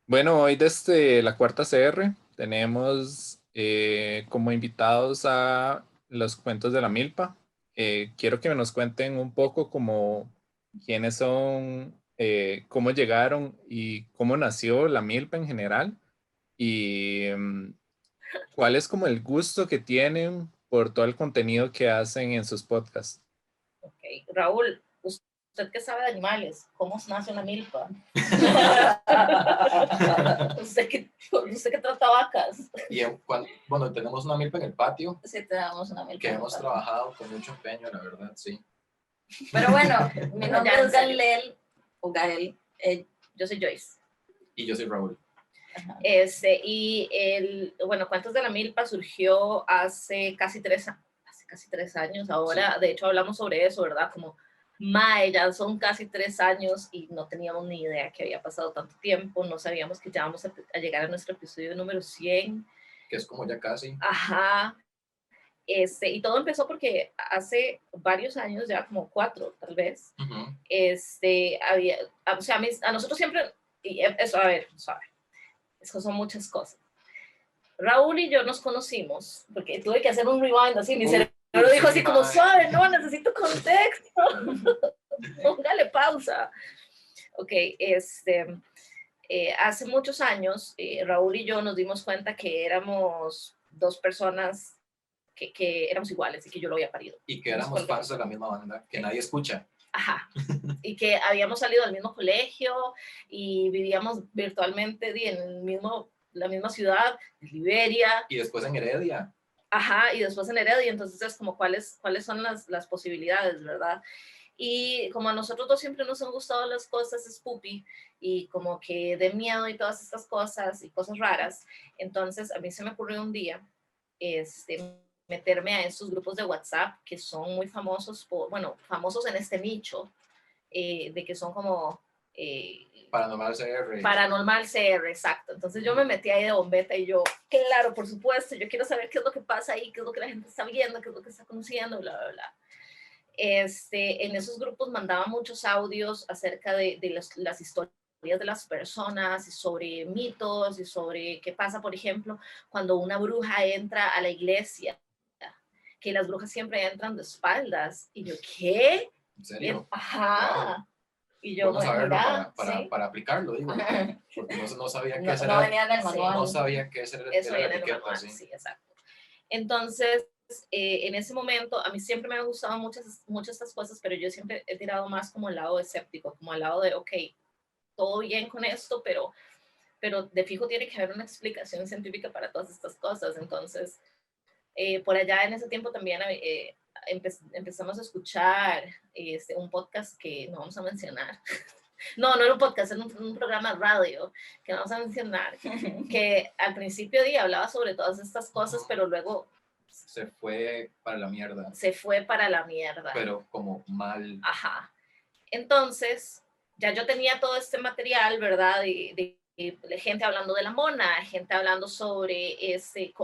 Bueno, hoy desde la Cuarta CR tenemos como invitados a los cuentos de la Milpa. Quiero que nos cuenten un poco como quiénes son, cómo llegaron y cómo nació la Milpa en general y cuál es como el gusto que tienen por todo el contenido que hacen en sus podcasts. Ok, Raúl, usted que sabe de animales, ¿cómo nace una milpa? usted que trata vacas. Bueno, tenemos una milpa en el patio Sí, tenemos una milpa que en el hemos patio. trabajado con mucho empeño, la verdad, sí. Pero bueno, mi nombre es Galel, o Gael, yo soy Joyce. Y yo soy Raúl. Bueno, Cuentos de la Milpa surgió hace casi 3 años ahora. Sí. De hecho, hablamos sobre eso, ¿verdad? Como, ya son casi 3 años y no teníamos ni idea que había pasado tanto tiempo. No sabíamos que ya vamos a llegar a nuestro episodio número 100. Que es como ya casi. Ajá. Y todo empezó porque hace varios años, ya como 4 tal vez, había, o sea, a nosotros siempre, eso, a ver, eso son muchas cosas. Raúl y yo nos conocimos, porque tuve que hacer un rewind así, mi cerebro dijo así como, suave, no, necesito contexto, póngale pausa. Ok, hace muchos años, Raúl y yo nos dimos cuenta que éramos dos personas que éramos iguales y que yo lo había parido. Y que éramos fans de la misma banda, que nadie escucha. Ajá, y que habíamos salido del mismo colegio y vivíamos virtualmente en la misma ciudad, en Liberia. Y después en Heredia. Ajá, y después en Heredia, entonces es como cuáles son las posibilidades, ¿verdad? Y como a nosotros dos siempre nos han gustado las cosas spoopy y como que de miedo y todas estas cosas y cosas raras, entonces a mí se me ocurrió un día, meterme a estos grupos de WhatsApp que son muy famosos, famosos en este nicho, de que son como... Paranormal CR. Paranormal CR, exacto. Entonces yo me metí ahí de bombeta y yo, claro, por supuesto, yo quiero saber qué es lo que pasa ahí, qué es lo que la gente está viendo, qué es lo que está conociendo, bla, bla, bla. En esos grupos mandaba muchos audios acerca de las historias de las personas y sobre mitos y sobre qué pasa, por ejemplo, cuando una bruja entra a la iglesia, que las brujas siempre entran de espaldas. Y yo, ¿qué? ¿En serio? Ajá. Wow. Y yo, bueno saberlo ¿sí? para aplicarlo, digo, porque no sabía qué no venía en el manual. No sabía qué era la etiqueta, sí, exacto. Entonces, en ese momento, a mí siempre me han gustado muchas estas cosas, pero yo siempre he tirado más como el lado escéptico, como el lado de, ok, todo bien con esto, pero de fijo tiene que haber una explicación científica para todas estas cosas. Entonces, por allá en ese tiempo también empezamos a escuchar un podcast que no vamos a mencionar. No era un podcast, era un programa de radio que no vamos a mencionar, que al principio hablaba sobre todas estas cosas, pero luego se fue para la mierda. Pero como mal. Ajá. Entonces, ya yo tenía todo este material, ¿verdad? De gente hablando de la mona, gente hablando sobre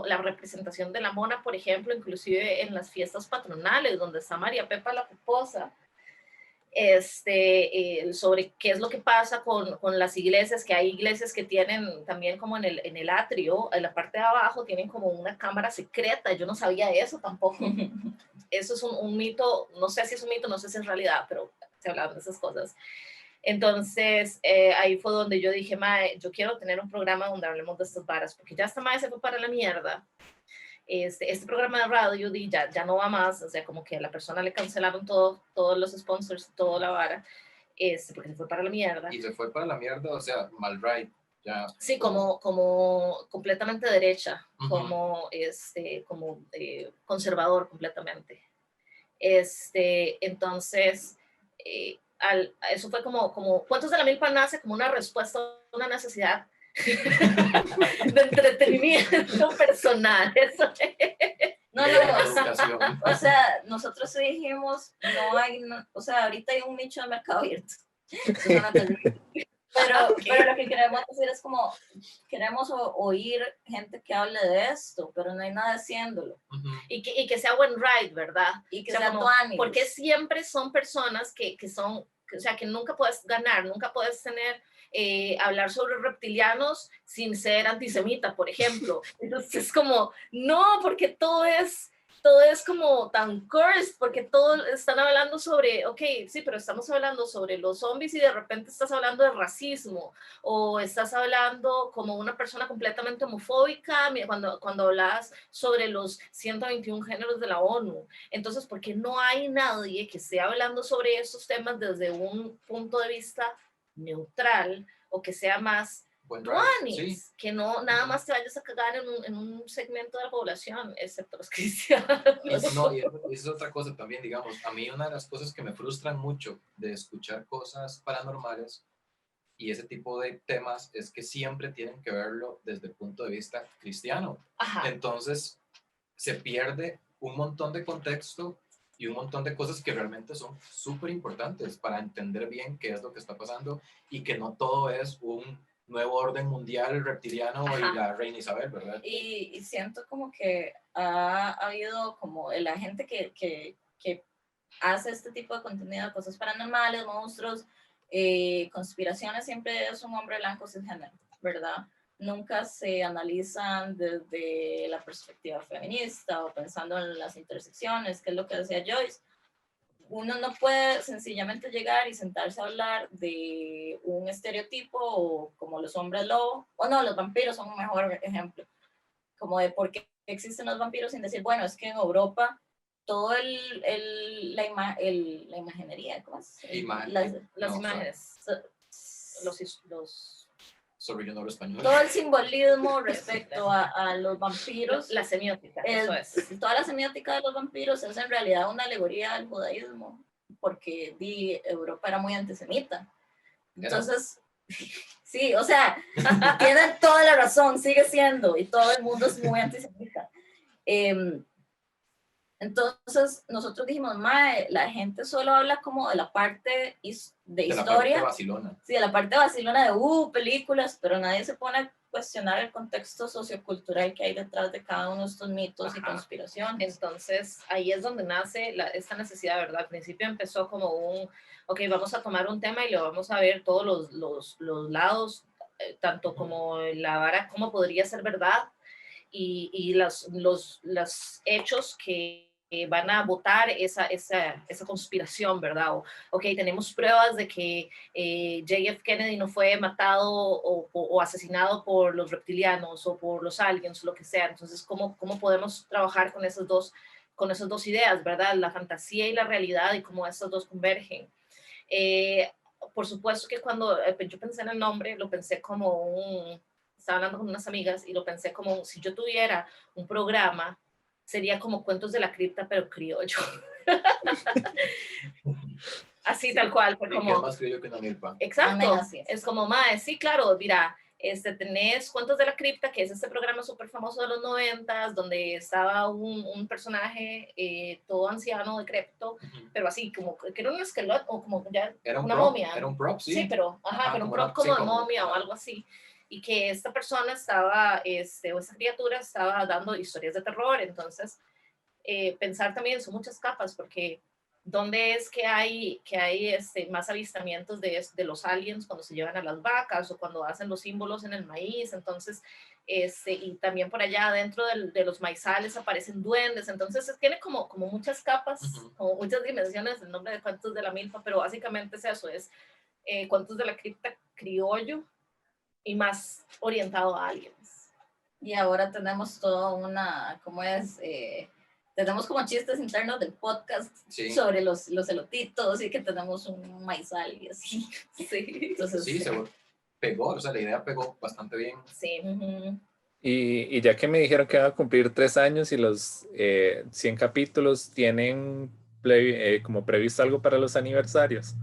la representación de la mona, por ejemplo, inclusive en las fiestas patronales, donde está María Pepa la Puposa, sobre qué es lo que pasa con las iglesias, que hay iglesias que tienen también como en el atrio, en la parte de abajo, tienen como una cámara secreta. Yo no sabía eso tampoco. Eso es un mito, no sé si es un mito, no sé si es realidad, pero se hablaban de esas cosas. Entonces, ahí fue donde yo dije, mae, yo quiero tener un programa donde hablemos de estas varas, porque ya esta mae se fue para la mierda. Este programa de radio ya no va más, o sea, como que a la persona le cancelaron todos los sponsors, toda la vara, porque se fue para la mierda. Y se fue para la mierda, o sea, mal right. Ya, sí, como completamente derecha, como conservador completamente. Entonces, eso fue como Cuentos de la Milpa nace como una respuesta a una necesidad de entretenimiento personal. Eso no, o sea, nosotros dijimos, o sea, ahorita hay un nicho de mercado abierto. Pero lo que queremos decir es como, queremos oír gente que hable de esto, pero no hay nada haciéndolo. Y que sea buen ride, ¿verdad? Y que sea tuanis. Porque siempre son personas que son, o sea, que nunca puedes ganar, nunca puedes tener hablar sobre reptilianos sin ser antisemita, por ejemplo. Entonces es como, no, porque todo es como tan cursed, porque todos están hablando sobre, ok, sí, pero estamos hablando sobre los zombies y de repente estás hablando de racismo, o estás hablando como una persona completamente homofóbica cuando hablas sobre los 121 géneros de la ONU. Entonces, ¿por qué no hay nadie que esté hablando sobre estos temas desde un punto de vista neutral o que sea más Sí. que no nada más te vayas a cagar en un segmento de la población, excepto los cristianos? No, y es otra cosa también, digamos, a mí una de las cosas que me frustran mucho de escuchar cosas paranormales y ese tipo de temas es que siempre tienen que verlo desde el punto de vista cristiano. Ajá. Entonces se pierde un montón de contexto y un montón de cosas que realmente son súper importantes para entender bien qué es lo que está pasando y que no todo es un nuevo orden mundial reptiliano. Ajá. Y la reina Isabel, ¿verdad? Y siento como que ha habido como la gente que hace este tipo de contenido de cosas paranormales, monstruos, conspiraciones, siempre es un hombre blanco cisgénero, ¿verdad? Nunca se analizan desde la perspectiva feminista o pensando en las intersecciones, que es lo que decía Joyce. Uno no puede sencillamente llegar y sentarse a hablar de un estereotipo o como los hombres lobo, o no, los vampiros son un mejor ejemplo, como de por qué existen los vampiros sin decir, bueno, es que en Europa todo la imaginería, ¿cómo es? Las imágenes, sobre yo no hablo español. Todo el simbolismo respecto a los vampiros. La semiótica, eso es. Toda la semiótica de los vampiros es en realidad una alegoría al judaísmo, porque Europa era muy antisemita. Entonces, sí, o sea, tienen toda la razón, sigue siendo, y todo el mundo es muy antisemita. Entonces, nosotros dijimos, mae, la gente solo habla como de la parte de historia. La parte vacilona. Sí, de la parte vacilona de películas, pero nadie se pone a cuestionar el contexto sociocultural que hay detrás de cada uno de estos mitos. Ajá. Y conspiraciones. Entonces, ahí es donde nace esta necesidad, ¿verdad? Al principio empezó como ok, vamos a tomar un tema y lo vamos a ver todos los lados, tanto como la vara, cómo podría ser verdad, y los hechos que van a votar esa conspiración, ¿verdad? Ok, tenemos pruebas de que JF Kennedy no fue matado o asesinado por los reptilianos o por los aliens, lo que sea. Entonces, ¿cómo podemos trabajar con esas dos ideas, ¿verdad? La fantasía y la realidad, y cómo esas dos convergen. Por supuesto que cuando yo pensé en el nombre, lo pensé como estaba hablando con unas amigas y lo pensé como si yo tuviera un programa, sería como Cuentos de la Cripta, pero criollo. Así, sí, tal cual. Fue como, ¿qué es más criollo que una milpa? Exacto. Es como, mae, sí, claro, mira, tenés Cuentos de la Cripta, que es este programa súper famoso de los 90s, donde estaba un personaje todo anciano, decrépito, pero así, como que era un esqueleto, o como ya una momia. Era un prop, sí. Sí, pero un prop como de momia o algo así. Y que esta persona estaba, o esta criatura estaba dando historias de terror. Entonces, pensar también, son muchas capas, porque ¿dónde es que hay más avistamientos de los aliens cuando se llevan a las vacas o cuando hacen los símbolos en el maíz? Entonces, y también por allá dentro de los maizales aparecen duendes. Entonces, tiene como muchas capas, como muchas dimensiones el nombre de Cuentos de la Milpa, pero básicamente es eso, es Cuentos de la Cripta criollo y más orientado a aliens. Y ahora tenemos toda ¿cómo es? Tenemos como chistes internos del podcast, sí, sobre los elotitos, y que tenemos un maizal y así. Sí. Entonces, sí, se pegó, o sea, la idea pegó bastante bien. Sí. Y ya que me dijeron que van a cumplir 3 años y los 100 capítulos, ¿tienen como previsto algo para los aniversarios?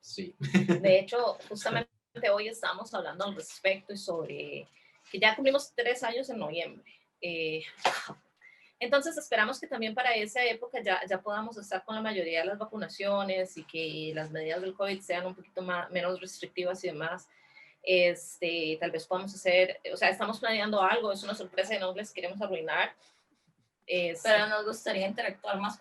Sí. De hecho, justamente hoy estamos hablando al respecto y sobre que ya cumplimos 3 años en noviembre. Entonces esperamos que también para esa época ya podamos estar con la mayoría de las vacunaciones y que las medidas del COVID sean un poquito menos restrictivas y demás. Tal vez podamos hacer, o sea, estamos planeando algo, es una sorpresa y no les queremos arruinar. Pero nos gustaría interactuar más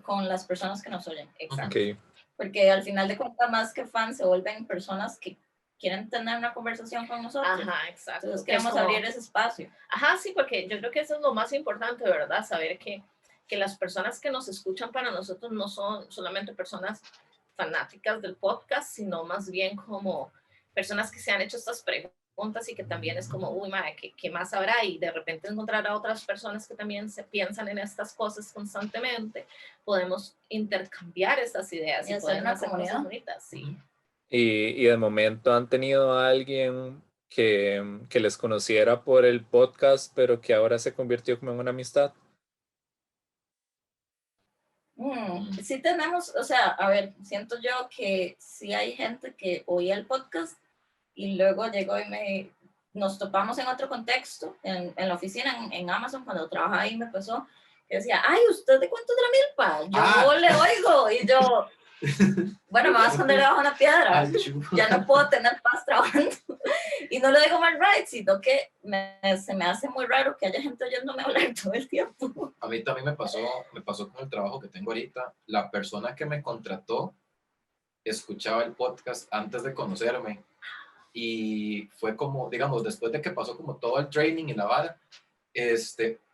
con las personas que nos oyen. Exacto. Okay. porque al final de cuentas, más que fans, se vuelven personas que quieren tener una conversación con nosotros. Ajá, exacto. Entonces Que es queremos como- abrir ese espacio. Ajá, sí, porque yo creo que eso es lo más importante, ¿verdad? Saber que las personas que nos escuchan para nosotros no son solamente personas fanáticas del podcast, sino más bien como personas que se han hecho estas preguntas y que también es como, uy, madre, ¿qué más habrá? Y de repente encontrar a otras personas que también se piensan en estas cosas constantemente, podemos intercambiar estas ideas Y y hacer podemos una hacer cosas comunidad. bonitas, sí. Y de momento han tenido a alguien que les conociera por el podcast, pero que ahora se convirtió como en una amistad. Sí tenemos, o sea, a ver, siento yo que sí hay gente que oía el podcast y luego llegó y nos topamos en otro contexto, en la oficina, en Amazon, cuando trabajaba ahí me pasó, que decía, ay, ¿usted de Cuentos de la Milpa? Yo le oigo, y yo, bueno, me vas a esconder debajo de una piedra, ya no puedo tener paz trabajando, y no lo digo mal right, sino que se me hace muy raro que haya gente oyéndome hablar todo el tiempo. A mí también me pasó con el trabajo que tengo ahorita. La persona que me contrató escuchaba el podcast antes de conocerme y fue como, digamos, después de que pasó como todo el training y la vara,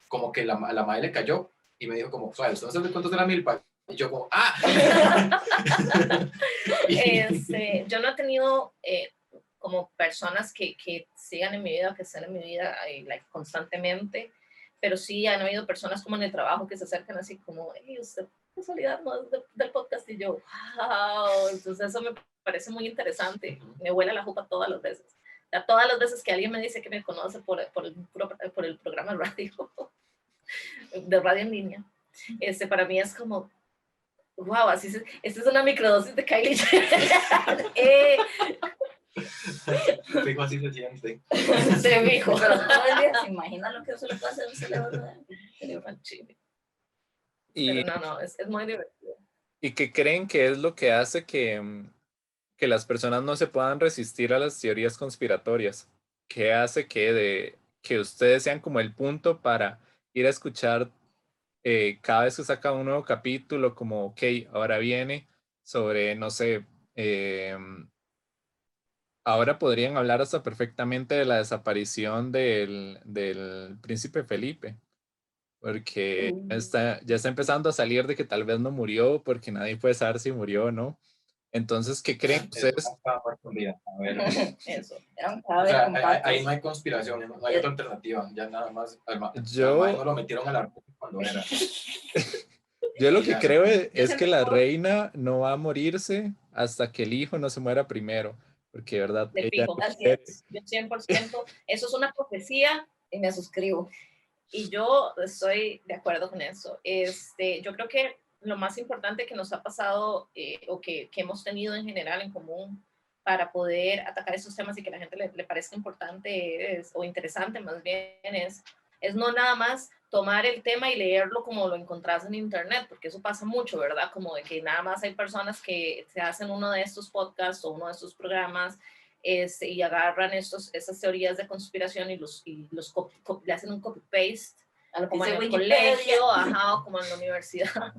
como que a la madre le cayó y me dijo como, ¿sabes? ¿Usted no sabe cuántos de la milpa? Y yo como, ¡ah! Yo no he tenido como personas que sigan en mi vida, que estén en mi vida like, constantemente, pero sí han habido personas como en el trabajo que se acercan así como, hey, usted casualidad no es del podcast, y yo, wow, entonces eso me parece muy interesante, me huele la jupa todas las veces. O sea, todas las veces que alguien me dice que me conoce por el programa de radio, de radio en línea, para mí es como, wow, así esta es una microdosis de Kylie Jenner. Fijo, así se siente. Se dijo. Pero todo el día, ¿se imagina lo que eso le pasa al cerebro? Y, Pero no, es muy divertido. y que creen que es lo que hace que las personas no se puedan resistir a las teorías conspiratorias, que hace que ustedes sean como el punto para ir a escuchar cada vez que saca un nuevo capítulo, como, ok, ahora viene sobre, no sé, ahora podrían hablar hasta perfectamente de la desaparición del príncipe Felipe, porque ya está empezando a salir de que tal vez no murió, porque nadie puede saber si murió o no. Entonces, ¿qué creen ustedes? A ver. Eso, era un O cadáver sea, con patas. ahí no hay conspiración, no hay otra alternativa. Ya nada más, Yo, no lo metieron a la cuando era. yo lo Y que ya. creo Yo es que siento la que reina no va a morirse hasta que el hijo no se muera primero, porque, ¿verdad? de Ella fijo, no así quiere. es. Yo 100%, eso es una profecía Y me suscribo. y yo estoy de acuerdo con eso. Yo creo que lo más importante que nos ha pasado o que hemos tenido en general en común para poder atacar esos temas y que a la gente le parezca importante o interesante más bien es no nada más tomar el tema y leerlo como lo encontrás en internet, porque eso pasa mucho, ¿verdad? Como de que nada más hay personas que se hacen uno de estos podcasts o uno de estos programas y agarran esas teorías de conspiración y le hacen un copy-paste, como en el colegio, ajá, o como en la universidad.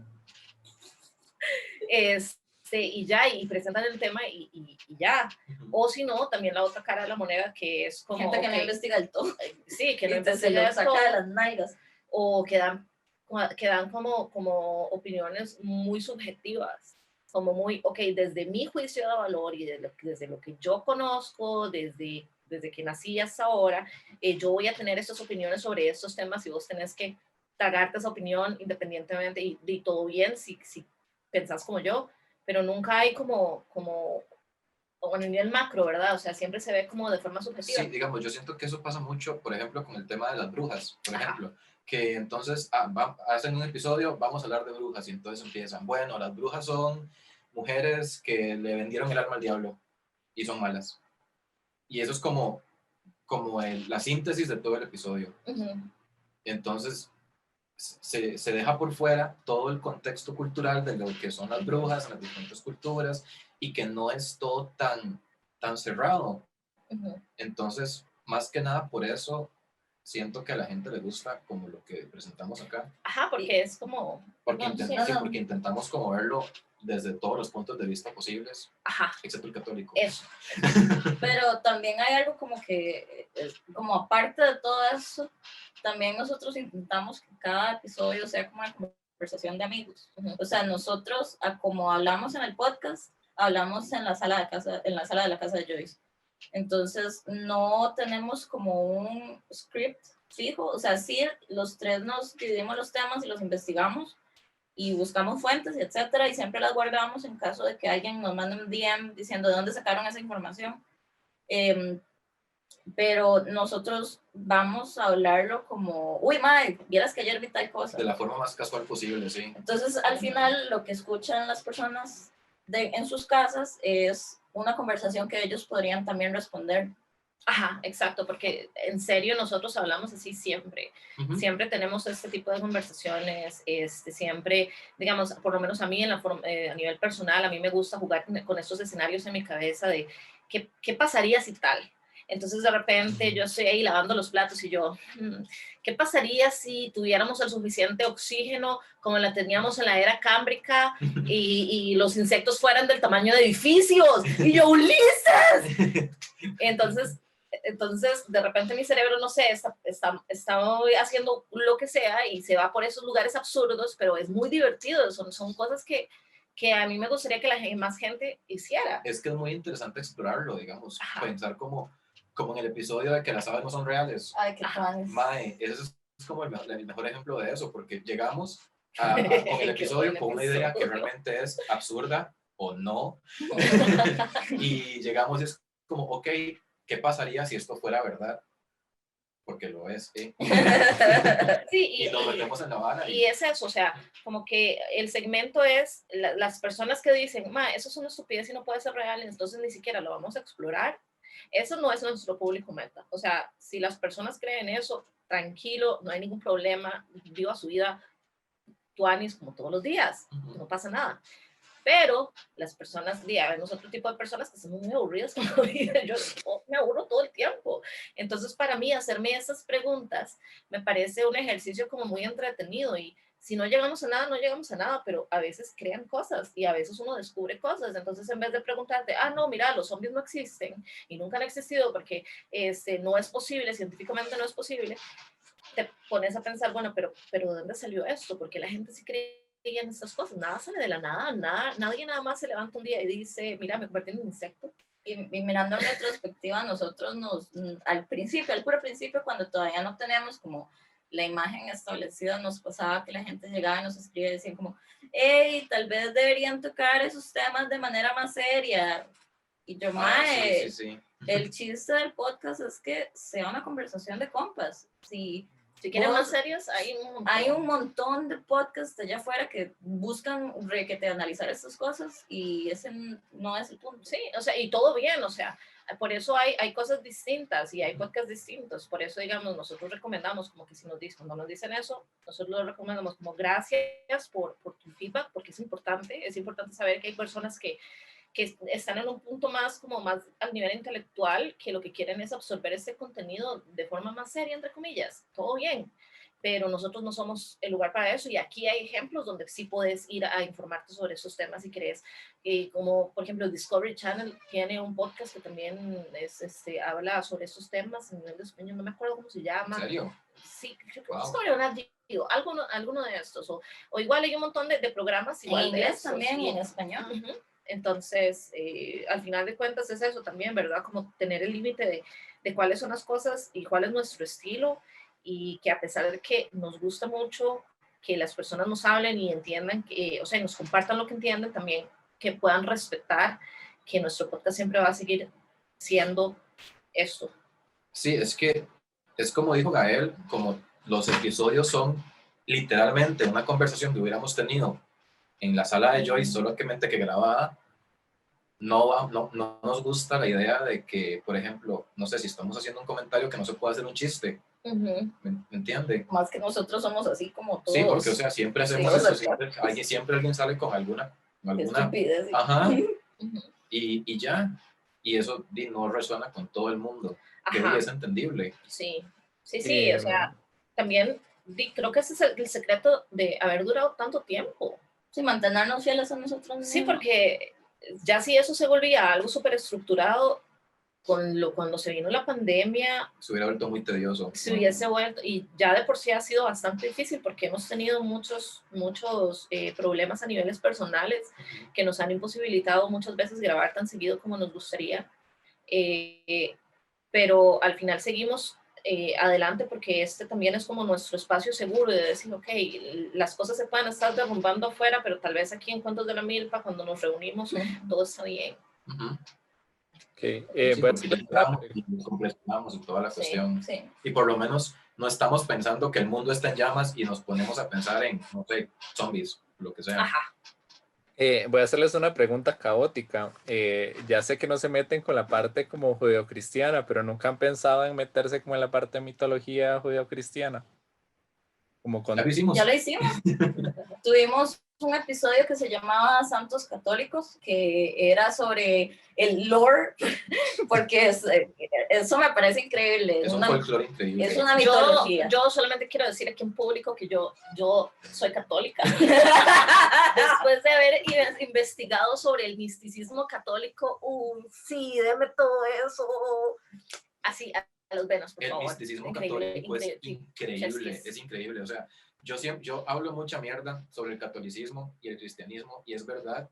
Y ya, y presentan el tema y ya. O si no, también la otra cara de la moneda que es como... Gente que no investiga el todo. Sí, que no se investiga lo saca todo, de las nalgas. o que dan como opiniones muy subjetivas, como muy, ok, desde mi juicio de valor y desde lo que yo conozco, desde que nací hasta ahora, yo voy a tener estas opiniones sobre estos temas y vos tenés que tragarte esa opinión independientemente y todo bien si pensás como yo, pero nunca hay como a nivel macro, ¿verdad? O sea, siempre se ve como de forma subjetiva. Sí, digamos, yo siento que eso pasa mucho, por ejemplo, con el tema de las brujas, por Ajá. ejemplo, que entonces hacen un episodio, vamos a hablar de brujas, y entonces empiezan, bueno, las brujas son mujeres que le vendieron el alma al diablo y son malas. Y eso es como la síntesis de todo el episodio. Entonces, se deja por fuera todo el contexto cultural de lo que son las brujas en las diferentes culturas y que no es todo tan cerrado. Entonces, más que nada por eso, siento que a la gente le gusta como lo que presentamos acá. Ajá, porque es como... Porque intentamos como verlo desde todos los puntos de vista posibles, Ajá, excepto el católico. eso. Pero también hay algo como que, como aparte de todo eso, también nosotros intentamos que cada episodio sea como una conversación de amigos. O sea, nosotros, como hablamos en el podcast, hablamos en la sala de la casa de Joyce. Entonces, no tenemos como un script fijo. O sea, sí, los tres nos dividimos los temas y los investigamos y buscamos fuentes, etcétera, y siempre las guardamos en caso de que alguien nos mande un DM diciendo de dónde sacaron esa información. Pero nosotros vamos a hablarlo como, uy, Mike, vieras que ayer vi tal cosa. De la forma más casual posible, sí. Entonces, al final, lo que escuchan las personas en sus casas es una conversación que ellos podrían también responder. Ajá, exacto, porque en serio nosotros hablamos así siempre. Siempre tenemos este tipo de conversaciones, siempre, digamos, por lo menos a mí a nivel personal, a mí me gusta jugar con estos escenarios en mi cabeza de qué pasaría si tal. Entonces de repente yo estoy ahí lavando los platos y yo, ¿qué pasaría si tuviéramos el suficiente oxígeno como la teníamos en la era cámbrica y los insectos fueran del tamaño de edificios? Y yo, Ulises. Entonces, de repente mi cerebro, no sé, está haciendo lo que sea y se va por esos lugares absurdos, pero es muy divertido. Son cosas que a mí me gustaría que más gente hiciera. Es que es muy interesante explorarlo, digamos. Ajá. Pensar como en el episodio de que las aves no son reales. Ay, qué fans. Mae, ese es como el mejor ejemplo de eso, porque llegamos con el episodio con una idea que realmente es absurda o no. Y llegamos y es como, ok, ¿qué pasaría si esto fuera verdad? Porque lo es, ¿eh? Sí, y nos metemos en la vara. Y es eso, o sea, como que el segmento es las personas que dicen, ma, eso es una estupidez y no puede ser real, entonces ni siquiera lo vamos a explorar. Eso no es nuestro público meta. O sea, si las personas creen eso, tranquilo, no hay ningún problema, viva su vida tuanis como todos los días, no pasa nada. Pero las personas, vemos otro tipo de personas que son muy aburridas con la vida. Yo me aburro todo el tiempo. Entonces, para mí, hacerme esas preguntas me parece un ejercicio como muy entretenido. Y si no llegamos a nada, no llegamos a nada, pero a veces crean cosas y a veces uno descubre cosas. Entonces, en vez de preguntarte, no, mira, los zombies no existen y nunca han existido porque no es posible, científicamente no es posible, te pones a pensar, bueno, pero ¿de dónde salió esto? Porque la gente sí cree en estas cosas, nada sale de la nada, nadie nada más se levanta un día y dice, mira, me convertí en un insecto. Y mirando en retrospectiva, nosotros al puro principio, cuando todavía no teníamos como la imagen establecida, nos pasaba que la gente llegaba y nos escribía y decían como, hey, tal vez deberían tocar esos temas de manera más seria. Y yo, mae, sí. El chiste del podcast es que sea una conversación de compas. Si quieren más serios, hay un montón de podcasts allá afuera que buscan analizar estas cosas y ese no es el punto. Sí, o sea, y todo bien, o sea, por eso hay cosas distintas y hay podcasts distintos. Por eso, digamos, nosotros recomendamos como que si no nos dicen eso, nosotros lo recomendamos como gracias por tu feedback, porque es importante saber que hay personas que están en un punto más al nivel intelectual, que lo que quieren es absorber este contenido de forma más seria, entre comillas, todo bien, pero nosotros no somos el lugar para eso y aquí hay ejemplos donde sí puedes ir a informarte sobre esos temas si querés, como por ejemplo Discovery Channel tiene un podcast que también habla sobre estos temas en nivel de español, no me acuerdo cómo se llama. ¿En serio? Sí, creo que Discovery o Nat Geo, alguno de estos, o igual hay un montón de programas igual en inglés de también y en español. Entonces, al final de cuentas es eso también, ¿verdad? Como tener el límite de cuáles son las cosas y cuál es nuestro estilo y que a pesar de que nos gusta mucho que las personas nos hablen y entiendan, o sea, nos compartan lo que entienden, también que puedan respetar que nuestro podcast siempre va a seguir siendo esto. Sí, es que es como dijo Gael, como los episodios son literalmente una conversación que hubiéramos tenido en la sala de Joyce, solamente que grabada, no nos gusta la idea de que, por ejemplo, no sé, si estamos haciendo un comentario que no se puede hacer un chiste, ¿me entiende? Más que nosotros somos así como todos. Sí, porque, o sea, siempre hacemos eso, siempre alguien sale con alguna estupidez. Ajá, y ya, y eso no resuena con todo el mundo, que es entendible. Sí, o sea, también creo que ese es el secreto de haber durado tanto tiempo. Sí, mantenernos fieles a nosotros mismos. Sí, porque ya si eso se volvía algo súper estructurado, cuando se vino la pandemia, Se hubiera vuelto muy tedioso. se hubiese vuelto, y ya de por sí ha sido bastante difícil porque hemos tenido muchos problemas a niveles personales que nos han imposibilitado muchas veces grabar tan seguido como nos gustaría. Pero al final seguimos adelante porque este también es como nuestro espacio seguro de decir, ok, las cosas se pueden estar derrumbando afuera, pero tal vez aquí en Cuentos de la Milpa, cuando nos reunimos, todo está bien. Okay. Sí, Voy a porque hacer ya entramos y nos complementamos en toda la Sí, cuestión. Sí. Y por lo menos no estamos pensando que el mundo está en llamas y nos ponemos a pensar en, no sé, zombies, lo que sea. Ajá. Voy a hacerles una pregunta caótica. Ya sé que no se meten con la parte como judeocristiana, pero nunca han pensado en meterse como en la parte de mitología judeocristiana. Como con... Ya lo hicimos. Ya lo hicimos. Tuvimos un episodio que se llamaba Santos Católicos, que era sobre el lore, porque eso me parece increíble. Es un folclore increíble. Es una mitología. Yo solamente quiero decir aquí en público que yo soy católica. Después de haber investigado sobre el misticismo católico, sí, deme todo eso. Así, a los venos, por favor. El misticismo Increíble, católico es increíble. es increíble. O sea, yo hablo mucha mierda sobre el catolicismo y el cristianismo, y es verdad,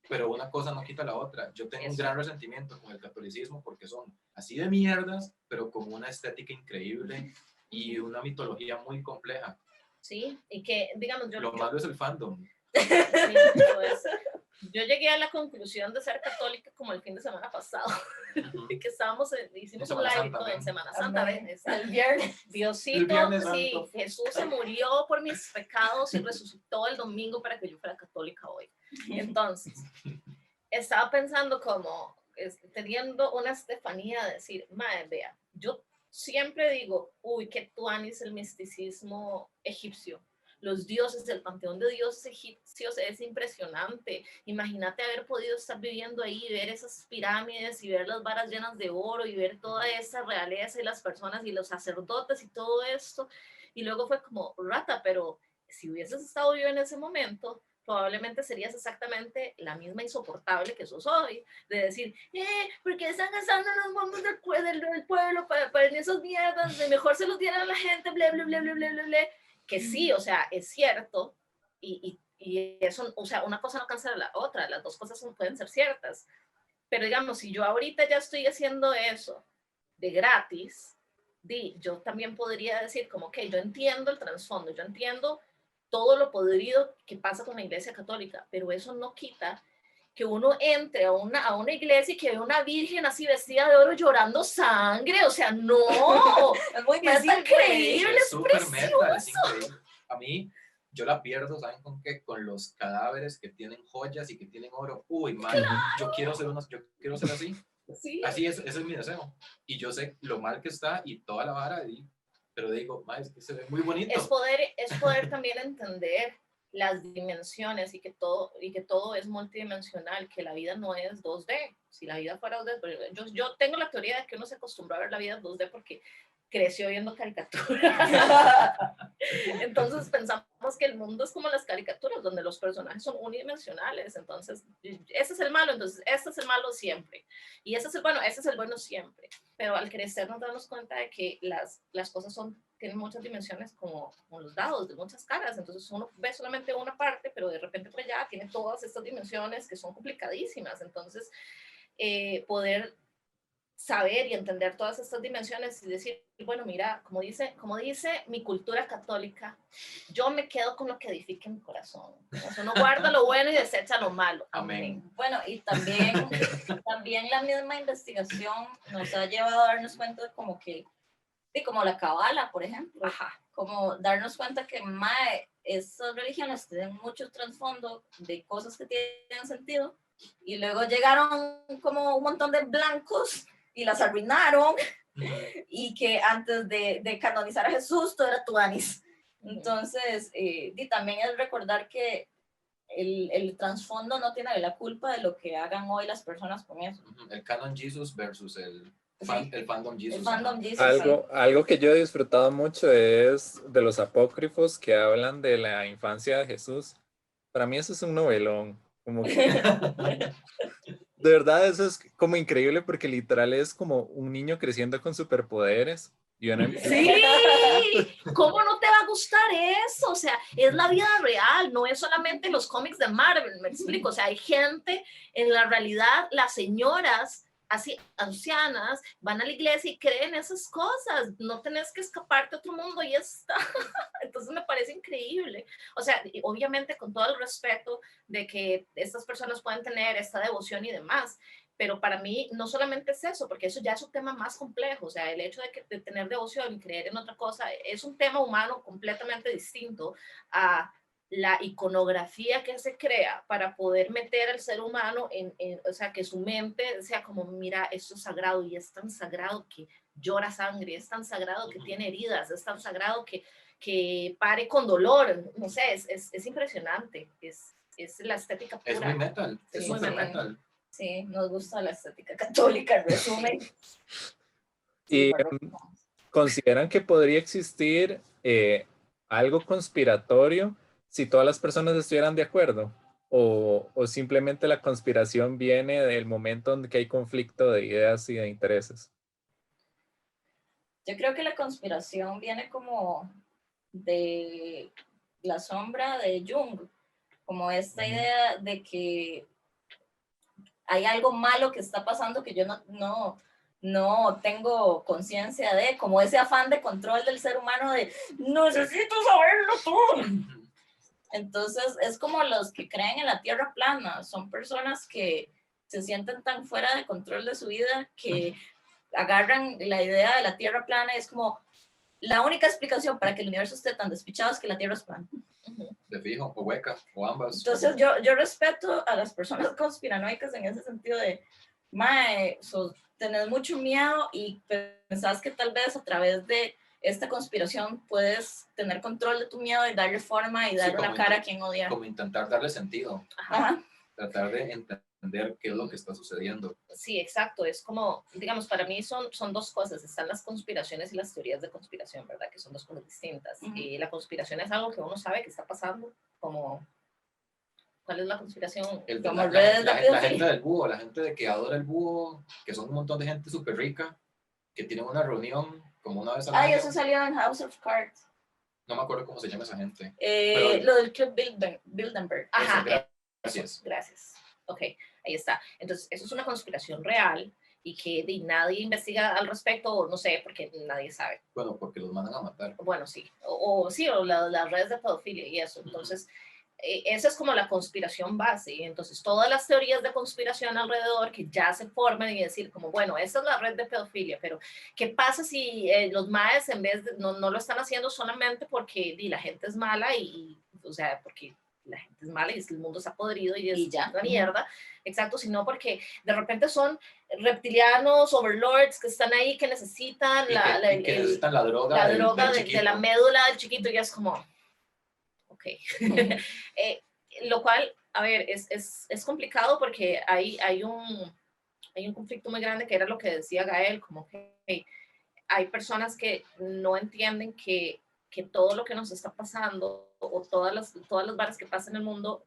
pero una cosa no quita la otra. Yo tengo un gran resentimiento con el catolicismo porque son así de mierdas, pero con una estética increíble y una mitología muy compleja. Sí, y que, digamos, Lo malo es el fandom. Sí, yo llegué a la conclusión de ser católica como el fin de semana pasado, que hicimos un live en Semana Santa, el viernes. Diosito, El Viernes sí, Santo. Jesús se murió por mis pecados y resucitó el domingo para que yo fuera católica hoy. Entonces, estaba pensando como, teniendo una Estefanía, de decir, madre, vea, yo siempre digo, uy, qué tuanis el misticismo egipcio. Los dioses, el panteón de dioses egipcios es impresionante. Imagínate haber podido estar viviendo ahí, ver esas pirámides y ver las varas llenas de oro y ver toda esa realeza y las personas y los sacerdotes y todo esto. Y luego fue como, rata, pero si hubieses estado yo en ese momento, probablemente serías exactamente la misma insoportable que sos hoy, de decir, ¿por qué están gastando los bombos del pueblo para esas mierdas? De mejor se los dieran a la gente, bla, bla, bla, bla, bla, bla, bla. Que sí, o sea, es cierto, y eso, o sea, una cosa no cancela la otra, las dos cosas pueden ser ciertas, pero digamos, si yo ahorita ya estoy haciendo eso de gratis, yo también podría decir como que yo entiendo el trasfondo, yo entiendo todo lo podrido que pasa con la Iglesia Católica, pero eso no quita que uno entre a una iglesia y que ve una virgen así vestida de oro llorando sangre, o sea, no, es increíble, Es es súper precioso. meta, es increíble. A mí, yo la pierdo, ¿saben con qué? Con los cadáveres que tienen joyas y que tienen oro. Uy, man, yo quiero ser así. Sí. Así es, ese es mi deseo. Y yo sé lo mal que está y toda la vara, pero digo, man, es que se ve muy bonito. Es poder también entender las dimensiones y que todo es multidimensional, que la vida no es 2D. Si la vida fuera 2D, yo tengo la teoría de que uno se acostumbró a ver la vida en 2D porque creció viendo caricaturas. Entonces pensamos que el mundo es como las caricaturas, donde los personajes son unidimensionales. Entonces, ese es el malo, entonces este es el malo siempre. Y ese es el bueno siempre. Pero al crecer nos damos cuenta de que las cosas tienen muchas dimensiones como los dados, de muchas caras. Entonces uno ve solamente una parte, pero de repente por allá tiene todas estas dimensiones que son complicadísimas. Entonces, poder saber y entender todas estas dimensiones y decir, bueno, mira, como dice mi cultura católica, yo me quedo con lo que edifique mi corazón. Eso no guarda lo bueno y desecha lo malo. Amén. Bueno, y también la misma investigación nos ha llevado a darnos cuenta de como la cabala, por ejemplo. Ajá. Como darnos cuenta que esas religiones tienen mucho trasfondo de cosas que tienen sentido, y luego llegaron como un montón de blancos y las arruinaron, y que antes de canonizar a Jesús todo era tuanis. Entonces, y también es recordar que el trasfondo no tiene la culpa de lo que hagan hoy las personas con eso. El canon Jesus versus el fandom Jesus. El fandom Jesus. Algo que yo he disfrutado mucho es de los apócrifos que hablan de la infancia de Jesús. para mí eso es un novelón. Como que, de verdad, eso es como increíble porque literal es como un niño creciendo con superpoderes. Y uno Sí, ¿cómo no te va a gustar eso? O sea, es la vida real, no es solamente los cómics de Marvel, me explico. O sea, hay gente, en la realidad, las señoras así ancianas van a la iglesia y creen esas cosas. No tenés que escaparte a otro mundo y ya está. Entonces me parece increíble. O sea, obviamente con todo el respeto de que estas personas pueden tener esta devoción y demás, pero para mí no solamente es eso, porque eso ya es un tema más complejo, o sea, el hecho de tener devoción y creer en otra cosa es un tema humano completamente distinto a la iconografía que se crea para poder meter al ser humano o sea, que su mente sea como, mira, esto es sagrado y es tan sagrado que llora sangre, es tan sagrado que tiene heridas, es tan sagrado que pare con dolor, no sé, es impresionante, es la estética pura. Es muy metal, es Sí, súper sí. metal. Sí, nos gusta la estética católica, en resumen. Y Sí, correcto. ¿consideran que podría existir algo conspiratorio si todas las personas estuvieran de acuerdo? ¿O simplemente la conspiración viene del momento en que hay conflicto de ideas y de intereses? Yo creo que la conspiración viene como de la sombra de Jung, como esta idea de que hay algo malo que está pasando que yo no tengo conciencia de, como ese afán de control del ser humano de necesito saberlo todo. Entonces es como los que creen en la tierra plana, son personas que se sienten tan fuera de control de su vida que agarran la idea de la tierra plana y es como la única explicación para que el universo esté tan despichado es que la tierra es plana. De fijo, o hueca, o ambas. Entonces yo respeto a las personas conspiranoicas en ese sentido de, mae, tenés mucho miedo y pensás que tal vez a través de esta conspiración puedes tener control de tu miedo y darle forma y darle una cara a quien odiar. Como intentar darle sentido. Ajá. Tratar de entender qué es lo que está sucediendo. Sí, exacto. Es como, digamos, para mí son dos cosas. Están las conspiraciones y las teorías de conspiración, ¿verdad? Que son dos cosas distintas. Y la conspiración es algo que uno sabe que está pasando, como... ¿Cuál es la conspiración? La gente del búho, la gente de que adora el búho, que son un montón de gente súper rica, que tienen una reunión como una vez al año. Eso salió en House of Cards. No me acuerdo cómo se llama esa gente. Lo del Club Bilderberg. Ajá, gracias. Gracias. Ok, ahí está. Entonces, eso es una conspiración real y que nadie investiga al respecto, o no sé, porque nadie sabe. Bueno, porque los mandan a matar. Bueno, sí. O las redes de pedofilia y eso. Entonces, esa es como la conspiración base. Y entonces, todas las teorías de conspiración alrededor que ya se forman y decir como, bueno, esa es la red de pedofilia, pero ¿qué pasa si los maes en vez de, no lo están haciendo solamente porque la gente es mala o sea, porque la gente es mala y el mundo está podrido y ya la mierda, exacto, sino porque de repente son reptilianos, overlords que están ahí, que necesitan necesitan la droga, de la médula del chiquito, y es como, ok. Lo cual, a ver, es complicado porque hay un conflicto muy grande que era lo que decía Gael, como que hay personas que no entienden que todo lo que nos está pasando o todas las varas que pasan en el mundo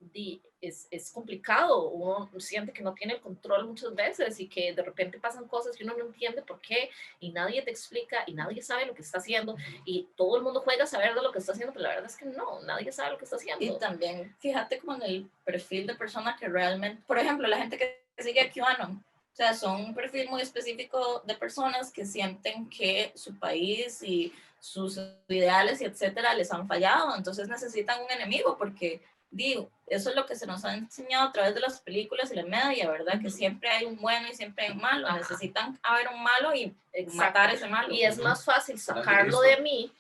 es complicado. Uno siente que no tiene el control muchas veces y que de repente pasan cosas que uno no entiende por qué y nadie te explica y nadie sabe lo que está haciendo y todo el mundo juega a saber de lo que está haciendo, pero la verdad es que no, nadie sabe lo que está haciendo. Y también fíjate como en el perfil de persona que realmente, por ejemplo, la gente que sigue a QAnon, o sea, son un perfil muy específico de personas que sienten que su país y sus ideales y etcétera les han fallado, entonces necesitan un enemigo porque, digo, eso es lo que se nos ha enseñado a través de las películas y la media, ¿verdad? Que siempre hay un bueno y siempre hay un malo, necesitan haber un malo y matar ese malo. Y es más fácil sacarlo de mí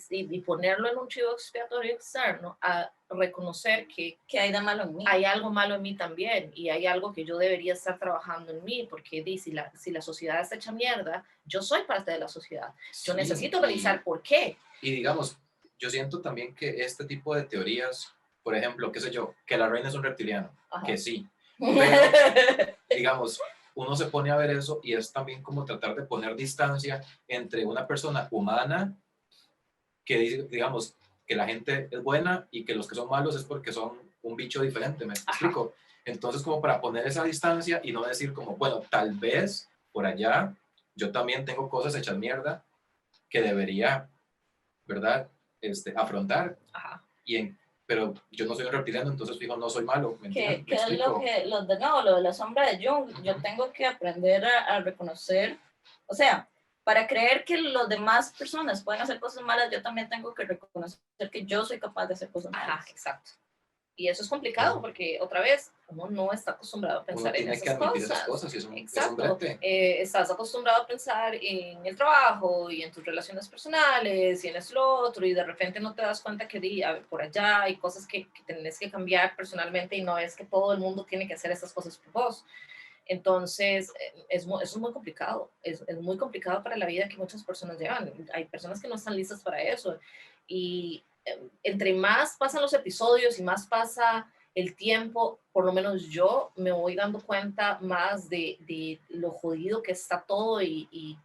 y ponerlo en un chivo expiatorio externo a reconocer que hay de malo en mí. Hay algo malo en mí también y hay algo que yo debería estar trabajando en mí porque si la sociedad está hecha mierda, yo soy parte de la sociedad. Yo necesito revisar por qué. Y digamos, yo siento también que este tipo de teorías, por ejemplo, qué sé yo, que la reina es un reptiliano, que sí, pero digamos, uno se pone a ver eso y es también como tratar de poner distancia entre una persona humana que dice, digamos, que la gente es buena y que los que son malos es porque son un bicho diferente, ¿me explico? Entonces, como para poner esa distancia y no decir como, bueno, tal vez por allá yo también tengo cosas hechas mierda que debería, ¿verdad? Afrontar. Ajá. Pero yo no soy un reptiliano, entonces fijo, no soy malo, ¿me entiendes? ¿Me ¿Qué es lo explico? que, de nuevo, lo de la sombra de Jung? Yo tengo que aprender a reconocer, o sea, para creer que las demás personas pueden hacer cosas malas, yo también tengo que reconocer que yo soy capaz de hacer cosas malas. Ajá, exacto. Y eso es complicado porque, otra vez, uno no está acostumbrado a Uno pensar en tiene que esas admitir cosas. esas cosas y es un Exacto. brete. Estás acostumbrado a pensar en el trabajo y en tus relaciones personales y en esto lo otro, y de repente no te das cuenta que a ver, por allá hay cosas que tenés que cambiar personalmente, y no es que todo el mundo tiene que hacer esas cosas por vos. Entonces, eso es muy complicado. Es muy complicado para la vida que muchas personas llevan. Hay personas que no están listas para eso. Y entre más pasan los episodios y más pasa el tiempo, por lo menos yo me voy dando cuenta más de lo jodido que está todo, y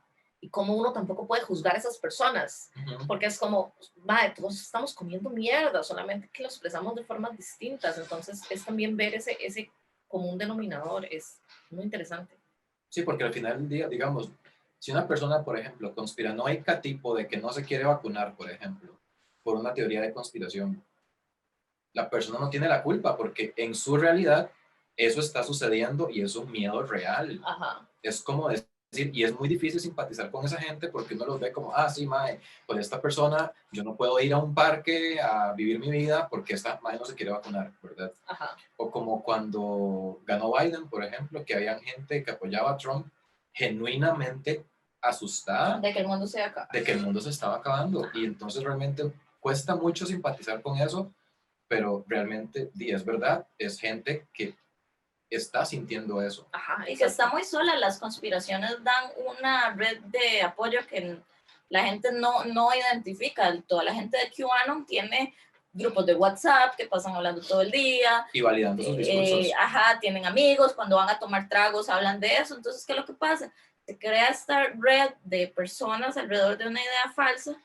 cómo uno tampoco puede juzgar a esas personas, porque es como, madre, todos estamos comiendo mierda, solamente que lo expresamos de formas distintas. Entonces es también ver ese común denominador, es muy interesante. Sí, porque al final del día, digamos, si una persona, por ejemplo, conspiranoica tipo de que no se quiere vacunar, por ejemplo, por una teoría de conspiración, la persona no tiene la culpa porque en su realidad eso está sucediendo y es un miedo real. Ajá. Es como decir, y es muy difícil simpatizar con esa gente porque uno los ve como, ah, sí, mae, pues esta persona, yo no puedo ir a un parque a vivir mi vida porque esta mae no se quiere vacunar, ¿verdad? Ajá. O como cuando ganó Biden, por ejemplo, que había gente que apoyaba a Trump genuinamente asustada De que el mundo se acaba. de que el mundo se estaba acabando. Y entonces realmente cuesta mucho simpatizar con eso, pero realmente, es verdad, es gente que está sintiendo eso. Ajá, y que está muy sola. Las conspiraciones dan una red de apoyo que la gente no identifica. Toda la gente de QAnon tiene grupos de WhatsApp que pasan hablando todo el día. Y validando sus discursos. Tienen amigos, cuando van a tomar tragos hablan de eso. Entonces, ¿qué es lo que pasa? Se crea esta red de personas alrededor de una idea falsa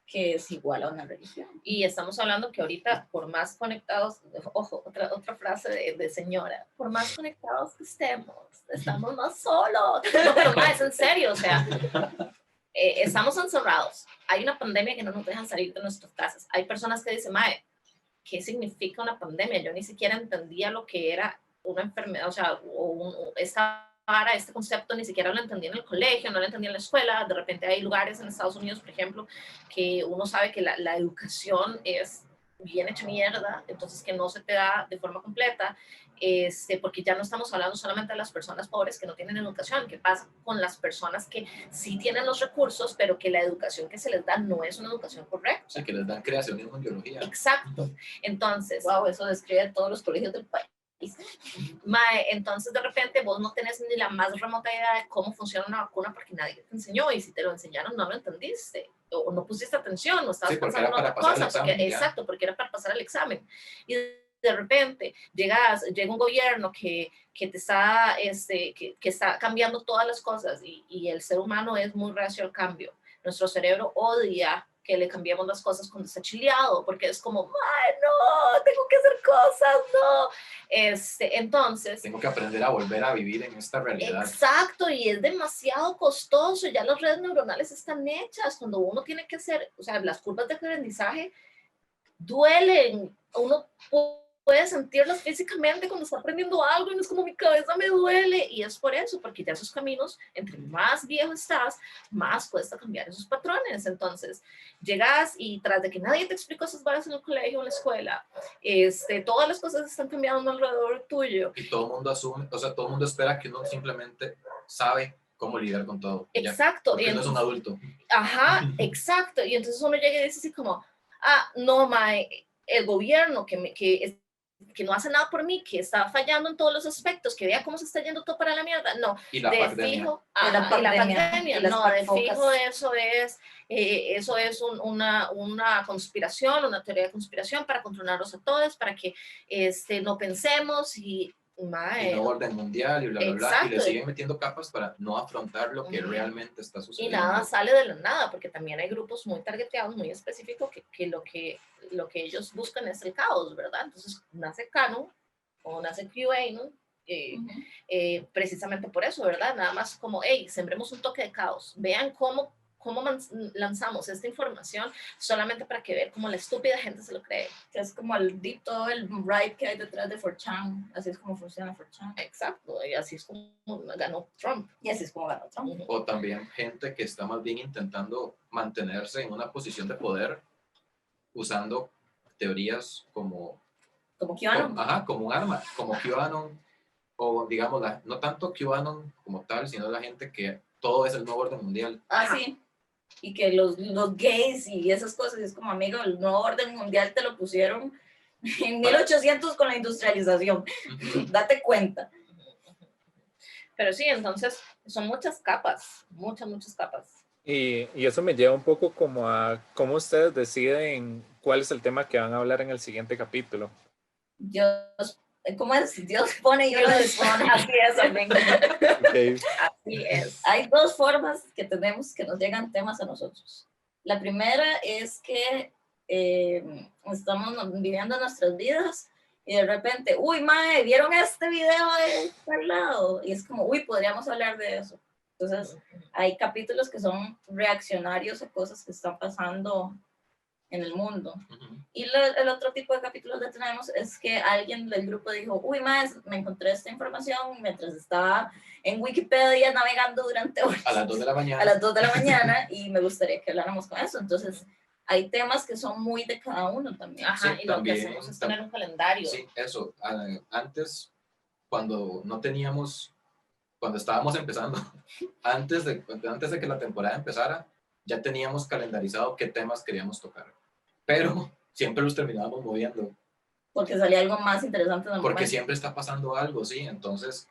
que es igual a una religión. Y estamos hablando que ahorita, por más conectados, ojo, otra frase de señora, por más conectados que estamos más solos. No, pero más, es en serio, o sea, estamos encerrados. Hay una pandemia que no nos dejan salir de nuestras casas. Hay personas que dicen, mae, ¿qué significa una pandemia? Yo ni siquiera entendía lo que era una enfermedad, o sea, este concepto ni siquiera lo entendí en el colegio, no lo entendí en la escuela. De repente hay lugares en Estados Unidos, por ejemplo, que uno sabe que la educación es bien hecha mierda, entonces que no se te da de forma completa, porque ya no estamos hablando solamente de las personas pobres que no tienen educación. ¿Qué pasa con las personas que sí tienen los recursos, pero que la educación que se les da no es una educación correcta? O sea, que les dan creacionismo en biología. Exacto. Entonces, wow, eso describe todos los colegios del país. Mae, entonces de repente vos no tenés ni la más remota idea de cómo funciona una vacuna porque nadie te enseñó, y si te lo enseñaron no lo entendiste o no pusiste atención, no estabas pensando en otra cosa, exacto, porque era para pasar el examen. Y de repente llega un gobierno que te está, que está cambiando todas las cosas, y el ser humano es muy reacio al cambio. Nuestro cerebro odia que le cambiemos las cosas cuando está chileado, porque es como, ay, no, tengo que hacer cosas, no. Entonces... Tengo que aprender a volver a vivir en esta realidad. Exacto, y es demasiado costoso. Ya las redes neuronales están hechas. Cuando uno tiene que hacer, o sea, las curvas de aprendizaje duelen. Uno puede sentirlas físicamente cuando está aprendiendo algo, y no es como, mi cabeza me duele, y es por eso, porque ya esos caminos, entre más viejo estás, más cuesta cambiar esos patrones. Entonces llegas y tras de que nadie te explicó esas varas en el colegio o en la escuela, todas las cosas están cambiando alrededor tuyo. Y todo el mundo asume, o sea, todo el mundo espera que uno simplemente sabe cómo lidiar con todo. Exacto. Porque uno es un adulto. Ajá, exacto. Y entonces uno llega y dice así como, ah, no, mae, el gobierno que no hace nada por mí, que está fallando en todos los aspectos, que vea cómo se está yendo todo para la mierda. No, y la pandemia. Fijo, la pandemia, no, de fijo eso es una conspiración, una teoría de conspiración para controlarlos a todos, para que no pensemos, y Mae, y no orden mundial y bla, bla, bla, y exacto. le siguen metiendo capas para no afrontar lo que Ujú. realmente está Y sucediendo. nada sale de la nada, porque también hay grupos muy targeteados, muy específicos, que lo que ellos buscan es el caos, ¿verdad? Entonces nace Canon o nace QAnon, precisamente por eso, ¿verdad? Nada más como, hey, sembremos un toque de caos, vean cómo lanzamos esta información solamente para que vean cómo la estúpida gente se lo cree. Que es como el deep, todo el ride que hay detrás de 4chan, así es como funciona 4chan. Exacto, y así es como ganó Trump. Y así es como ganó Trump. Ujú. O también gente que está más bien intentando mantenerse en una posición de poder usando teorías como QAnon. Ajá, como un arma, como QAnon, o digamos, no tanto QAnon como tal, sino la gente que todo es el nuevo orden mundial. Sí. Y que los gays y esas cosas, es como, amigo, el nuevo orden mundial te lo pusieron en 1800 con la industrialización. Date cuenta. Pero sí, entonces son muchas capas, muchas capas. Y eso me lleva un poco como a cómo ustedes deciden cuál es el tema que van a hablar en el siguiente capítulo. Dios, ¿cómo es? Dios pone y yo lo dispone. Así es, amén. Okay. Así es. Hay dos formas que tenemos que nos llegan temas a nosotros. La primera es que estamos viviendo nuestras vidas y de repente, uy, mae, ¿vieron este video de tal lado? Y es como, uy, podríamos hablar de eso. Entonces, hay capítulos que son reaccionarios a cosas que están pasando en el mundo. Y el otro tipo de capítulos que tenemos es que alguien del grupo dijo, uy, más, me encontré esta información mientras estaba en Wikipedia navegando durante horas. A las 2 de la mañana. A las 2 de la mañana y me gustaría que habláramos con eso. Entonces, hay temas que son muy de cada uno también. Ajá, Sí, y también, lo que hacemos es tener un calendario. Sí, eso. Antes, cuando no teníamos, cuando estábamos empezando, antes de que la temporada empezara, ya teníamos calendarizado qué temas queríamos tocar. Pero siempre los terminábamos moviendo. Porque salía algo más interesante. Porque siempre está pasando algo, sí. Entonces,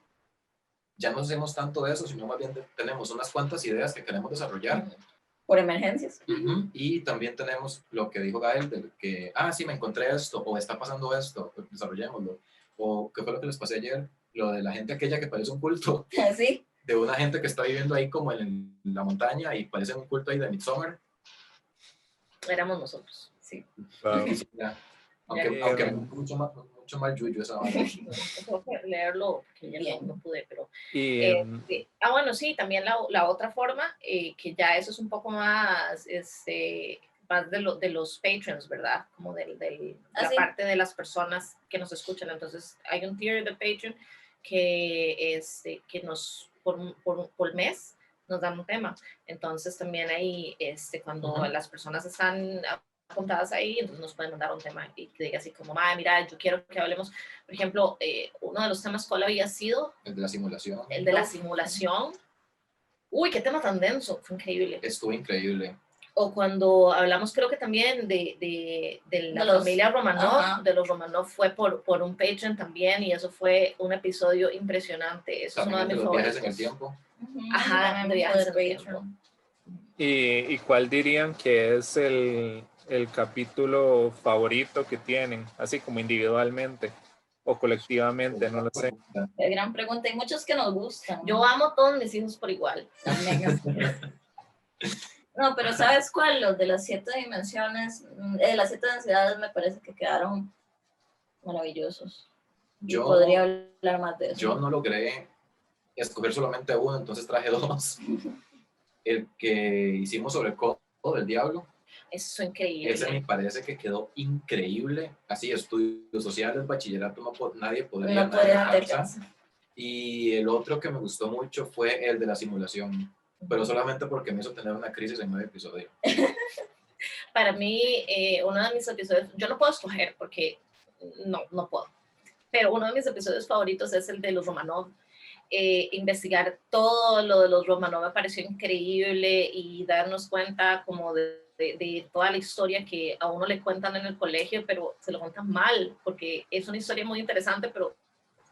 ya no hacemos tanto de eso, sino más bien tenemos unas cuantas ideas que queremos desarrollar. Por emergencias. Y también tenemos lo que dijo Gael, de que, sí, me encontré esto, o está pasando esto, pues desarrollémoslo. O qué fue lo que les pasé ayer, lo de la gente aquella que parece un culto. Sí. De una gente que está viviendo ahí como en la montaña y parece un culto ahí de Midsommar. Éramos nosotros. Sí. Wow. Sí, ya. Aunque mucho más yuyo esa vaina. Tengo que leerlo, porque ya no pude, pero... Y, sí. Bueno, sí, también la otra forma, que ya eso es un poco más, más de los patrons, ¿verdad? Como la parte de las personas que nos escuchan. Entonces, hay un tier de Patreon que nos, por mes, nos dan un tema. Entonces, también ahí, cuando las personas están apuntadas ahí, entonces nos pueden mandar un tema y que diga así como, mira, yo quiero que hablemos, por ejemplo, uno de los temas cuál había sido el de la simulación. El de la simulación. Uy, qué tema tan denso, fue increíble. Estuvo increíble. O cuando hablamos, creo que también de la familia Romanov, de los Romanov, fue por un Patreon también, y eso fue un episodio impresionante. Eso también es uno de mis los favoritos. viajes en el tiempo. Ajá, de viajes en el tiempo. ¿Y cuál dirían que es el capítulo favorito que tienen, así como individualmente o colectivamente? No lo sé. Es gran pregunta. Hay muchos que nos gustan. Yo amo a todos mis hijos por igual. No, pero ¿sabes cuál? Los de las 7 dimensiones, las 7 densidades me parece que quedaron maravillosos. Yo podría hablar más de eso. Yo no logré escoger solamente uno, entonces traje 2. El que hicimos sobre el codo del diablo. Eso es increíble. Ese me parece que quedó increíble. Así, estudios sociales, bachillerato, nadie podría dejar. Y el otro que me gustó mucho fue el de la simulación, pero solamente porque me hizo tener una crisis en 9 episodios. Para mí, uno de mis episodios, yo no puedo escoger porque no puedo, pero uno de mis episodios favoritos es el de los Romanov. Investigar todo lo de los Romanov me pareció increíble y darnos cuenta como de toda la historia que a uno le cuentan en el colegio, pero se lo cuentan mal, porque es una historia muy interesante, pero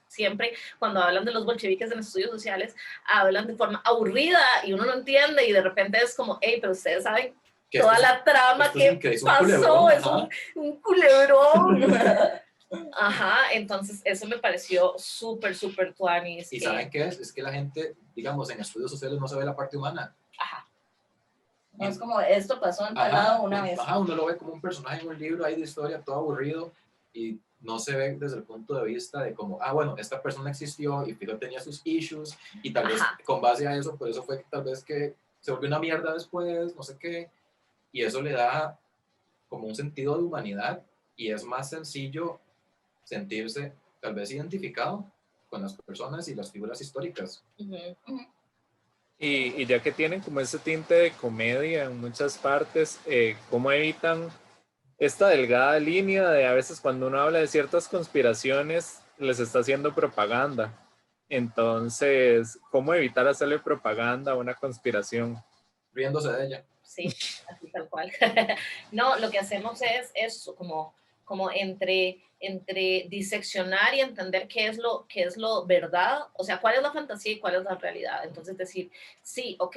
siempre cuando hablan de los bolcheviques en estudios sociales, hablan de forma aburrida y uno no entiende y de repente es como, hey, pero ustedes saben toda la trama que pasó, es un culebrón. Ajá, entonces eso me pareció súper, súper tuanis. ¿Y saben qué es? Es que la gente, digamos, en estudios sociales no se ve la parte humana. Ajá. No es como, esto pasó en tal Ajá, lado una vez. ajá, uno lo ve como un personaje en un libro ahí de historia, todo aburrido, y no se ve desde el punto de vista de como, bueno, esta persona existió y Filo tenía sus issues, y tal vez Ajá. con base a eso, por eso fue que tal vez que se volvió una mierda después, no sé qué, y eso le da como un sentido de humanidad, y es más sencillo sentirse tal vez identificado con las personas y las figuras históricas. Y ya que tienen como ese tinte de comedia en muchas partes, ¿cómo evitan esta delgada línea de a veces cuando uno habla de ciertas conspiraciones les está haciendo propaganda? Entonces, ¿cómo evitar hacerle propaganda a una conspiración? Riéndose de ella. Sí, así tal cual. No, lo que hacemos es eso, como entre diseccionar y entender qué es lo verdad, o sea, cuál es la fantasía y cuál es la realidad. Entonces decir, sí, ok,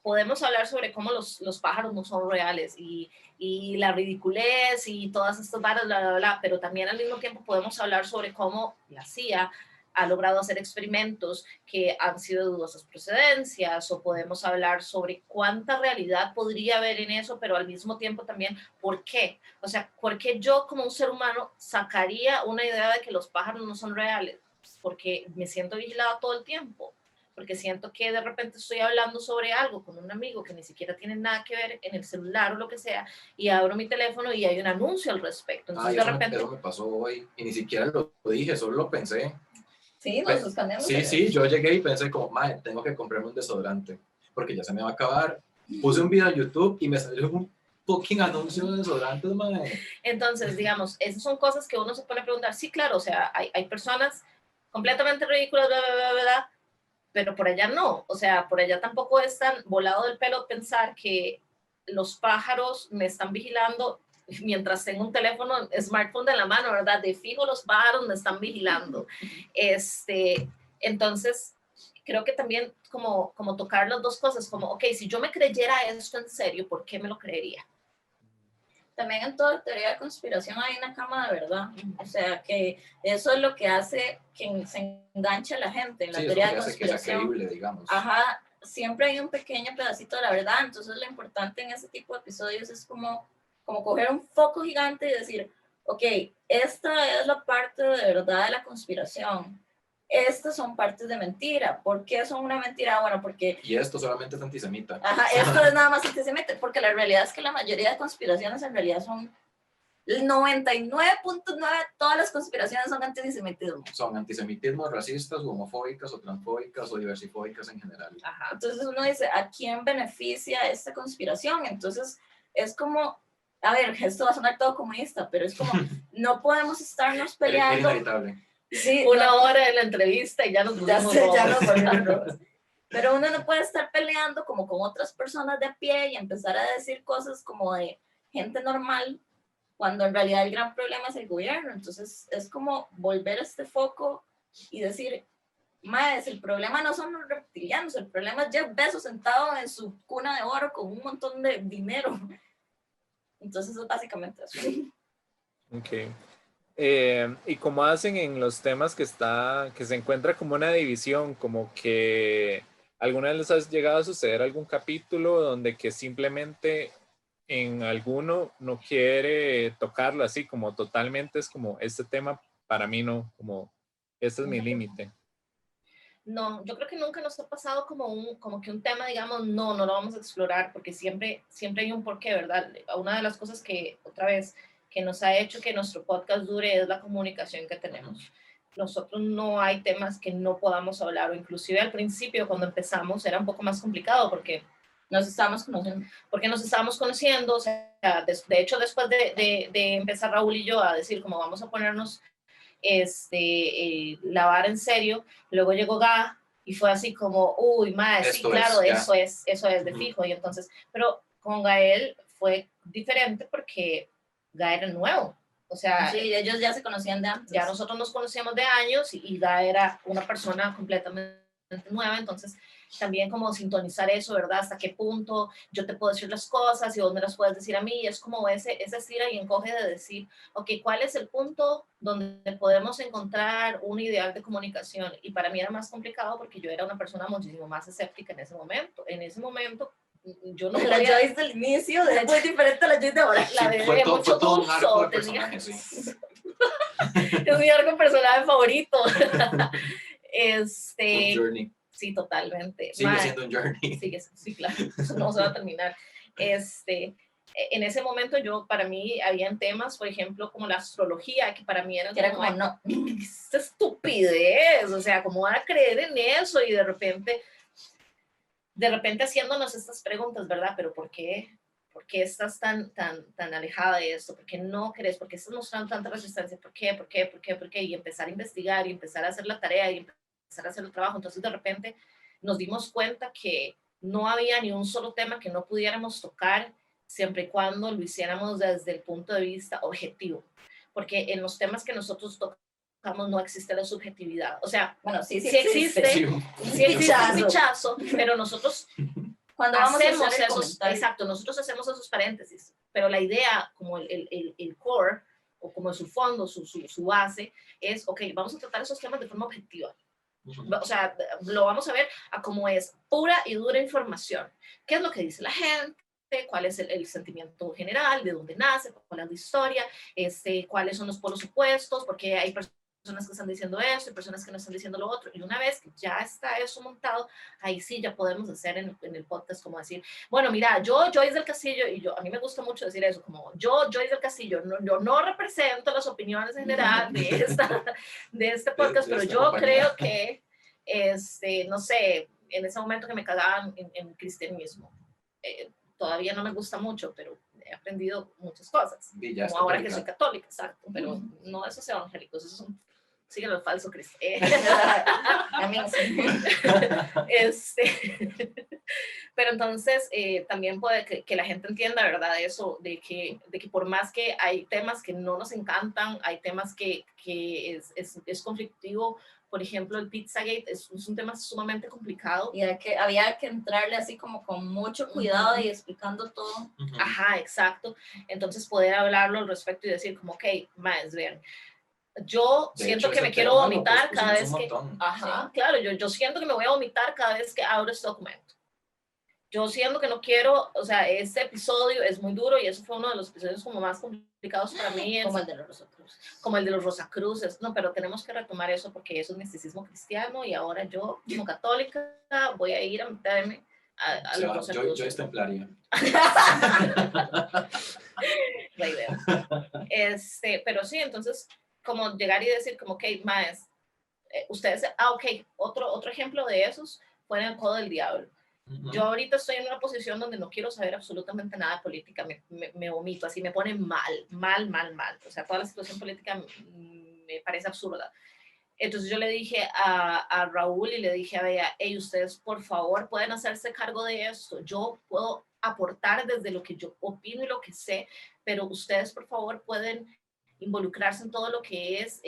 podemos hablar sobre cómo los pájaros no son reales y la ridiculez y todas estas varas, bla, bla, bla, pero también al mismo tiempo podemos hablar sobre cómo la CIA ha logrado hacer experimentos que han sido de dudosas procedencias, o podemos hablar sobre cuánta realidad podría haber en eso, pero al mismo tiempo también por qué. O sea, ¿por qué yo como un ser humano sacaría una idea de que los pájaros no son reales? Porque me siento vigilada todo el tiempo, porque siento que de repente estoy hablando sobre algo con un amigo que ni siquiera tiene nada que ver en el celular o lo que sea, y abro mi teléfono y hay un anuncio al respecto. Entonces de repente... Eso me pasó hoy, y ni siquiera lo dije, solo lo pensé. Sí, nos escaneamos. Sí, yo llegué y pensé como, madre, tengo que comprarme un desodorante, porque ya se me va a acabar. Puse un video en YouTube y me salió un fucking anuncio de desodorantes, madre. Entonces, digamos, esas son cosas que uno se pone a preguntar. Sí, claro, o sea, hay personas completamente ridículas, bla, bla, bla, bla, bla, pero por allá no. O sea, por allá tampoco es tan volado del pelo pensar que los pájaros me están vigilando mientras tengo un teléfono, smartphone de la mano, ¿verdad? De fijo los pájaros me están vigilando. Entonces, creo que también como tocar las dos cosas, como, ok, si yo me creyera esto en serio, ¿por qué me lo creería? También en toda teoría de conspiración hay una cama de verdad. O sea, que eso es lo que hace que se enganche a la gente en la teoría de conspiración. Que sea creíble, digamos. Ajá, siempre hay un pequeño pedacito de la verdad. Entonces, lo importante en ese tipo de episodios es como coger un foco gigante y decir, ok, esta es la parte de verdad de la conspiración. Estas son partes de mentira. ¿Por qué son una mentira? Bueno, porque... Y esto solamente es antisemita. Ajá, esto es nada más antisemita, porque la realidad es que la mayoría de conspiraciones en realidad son... El 99.9 de todas las conspiraciones son antisemitismo. Son antisemitismos, racistas, homofóbicas, o transfóbicas, o diversifóbicas en general. Ajá, entonces uno dice, ¿a quién beneficia esta conspiración? Entonces es como... A ver, esto va a sonar todo comunista, pero es como, no podemos estarnos peleando. Es inevitable. Sí, una hora de la entrevista y ya nos volvimos rojos. Pero uno no puede estar peleando como con otras personas de a pie y empezar a decir cosas como de gente normal, cuando en realidad el gran problema es el gobierno. Entonces es como volver a este foco y decir, maes, el problema no son los reptilianos, el problema es Jeff Bezos sentado en su cuna de oro con un montón de dinero. Entonces es básicamente eso. Ok. ¿Y cómo hacen en los temas que se encuentra como una división, como que alguna vez les ha llegado a suceder algún capítulo donde que simplemente en alguno no quiere tocarlo así, como totalmente es como este tema para mí no, como este es mi límite? No, yo creo que nunca nos ha pasado como que un tema, digamos, no lo vamos a explorar, porque siempre hay un porqué, ¿verdad? Una de las cosas que, otra vez, que nos ha hecho que nuestro podcast dure es la comunicación que tenemos. Nosotros no hay temas que no podamos hablar, o inclusive al principio, cuando empezamos, era un poco más complicado, porque nos estábamos conociendo, o sea, de hecho, después de empezar Raúl y yo a decir, como vamos a ponernos la vara en serio, luego llegó Ga y fue así como, uy, mae, sí, claro, eso es de fijo. Y entonces, pero con Gael fue diferente porque Gael era nuevo. O sea, sí, ellos ya se conocían de antes. Ya nosotros nos conocíamos de años y Ga era una persona completamente nueva. Entonces, también como sintonizar eso, ¿verdad? Hasta qué punto yo te puedo decir las cosas y vos me las puedes decir a mí, y es como ese estira y encoge de decir, ok, ¿cuál es el punto donde podemos encontrar un ideal de comunicación? Y para mí era más complicado porque yo era una persona muchísimo más escéptica en ese momento. En ese momento, yo no La podía... Joyce del inicio es muy diferente a la Joyce de ahora. La Sí, de fue mucho todo un arco de gusto, tenía... personaje, sí. Es mi arco personaje favorito. Un journey. Sí, totalmente. Sigue siendo un journey. Sí, claro, eso no se va a terminar. En ese momento para mí, habían temas, por ejemplo, como la astrología, que para mí Que era como, no. esta estupidez, o sea, ¿cómo van a creer en eso? Y de repente haciéndonos estas preguntas, ¿verdad? Pero ¿por qué? ¿Por qué estás tan alejada de esto? ¿Por qué no crees? ¿Por qué estás mostrando tanta resistencia? ¿Por qué? ¿Por qué? ¿Por qué? ¿Por qué? Y empezar a investigar y empezar a hacer la tarea y empezar a hacer el trabajo. Entonces, de repente, nos dimos cuenta que no había ni un solo tema que no pudiéramos tocar siempre y cuando lo hiciéramos desde el punto de vista objetivo. Porque en los temas que nosotros tocamos no existe la subjetividad. O sea, bueno, sí existe, Sí, un fichazo, pero nosotros cuando vamos a hacemos hacer el esos, comentario. exacto, nosotros hacemos esos paréntesis, pero la idea, como el core, o como su fondo, su base, es, ok, vamos a tratar esos temas de forma objetiva. O sea, lo vamos a ver a cómo es pura y dura información. ¿Qué es lo que dice la gente? ¿Cuál es el sentimiento general? ¿De dónde nace? ¿Cuál es la historia? ¿Cuáles son los polos opuestos? Porque hay personas que están diciendo esto y personas que no están diciendo lo otro. Y una vez que ya está eso montado, ahí sí ya podemos hacer en el podcast como decir, bueno, mira, yo Joyce del Castillo, y a mí me gusta mucho decir eso, como yo Joyce del Castillo, yo no represento las opiniones en general de este podcast, pero yo creo que, no sé, en ese momento que me cagaban en cristianismo, todavía no me gusta mucho, pero he aprendido muchas cosas, como ahora que soy católica, exacto, pero no esos evangélicos, esos son, siguen el falso Cristo. A mí sí. Pero entonces también puede que la gente entienda, ¿verdad? Eso, de que por más que hay temas que no nos encantan, hay temas que es conflictivo. Por ejemplo, el Pizzagate es un tema sumamente complicado. Y había que entrarle así como con mucho cuidado y explicando todo. Ajá, exacto. Entonces poder hablarlo al respecto y decir como, ok, más, vean, yo siento que me quiero vomitar cada vez que... Ajá, claro, yo siento que me voy a vomitar cada vez que abro este documento. Yo siento que no quiero, o sea, este episodio es muy duro y eso fue uno de los episodios como más complicados para mí. Como el de los Rosacruces. Como el de los Rosacruces. No, pero tenemos que retomar eso porque eso es misticismo cristiano y ahora yo, como católica, voy a ir a meterme a los Rosacruces. Yo es templaria. La idea. Pero sí, entonces, como llegar y decir como, ok, más, ustedes, ok, otro ejemplo de esos fue en el Codo del Diablo. Yo ahorita estoy en una posición donde no quiero saber absolutamente nada de política, me vomito, así me pone mal. O sea, toda la situación política me parece absurda. Entonces yo le dije a Raúl y le dije a Bea, hey, ustedes por favor pueden hacerse cargo de esto. Yo puedo aportar desde lo que yo opino y lo que sé, pero ustedes por favor pueden involucrarse en todo lo que es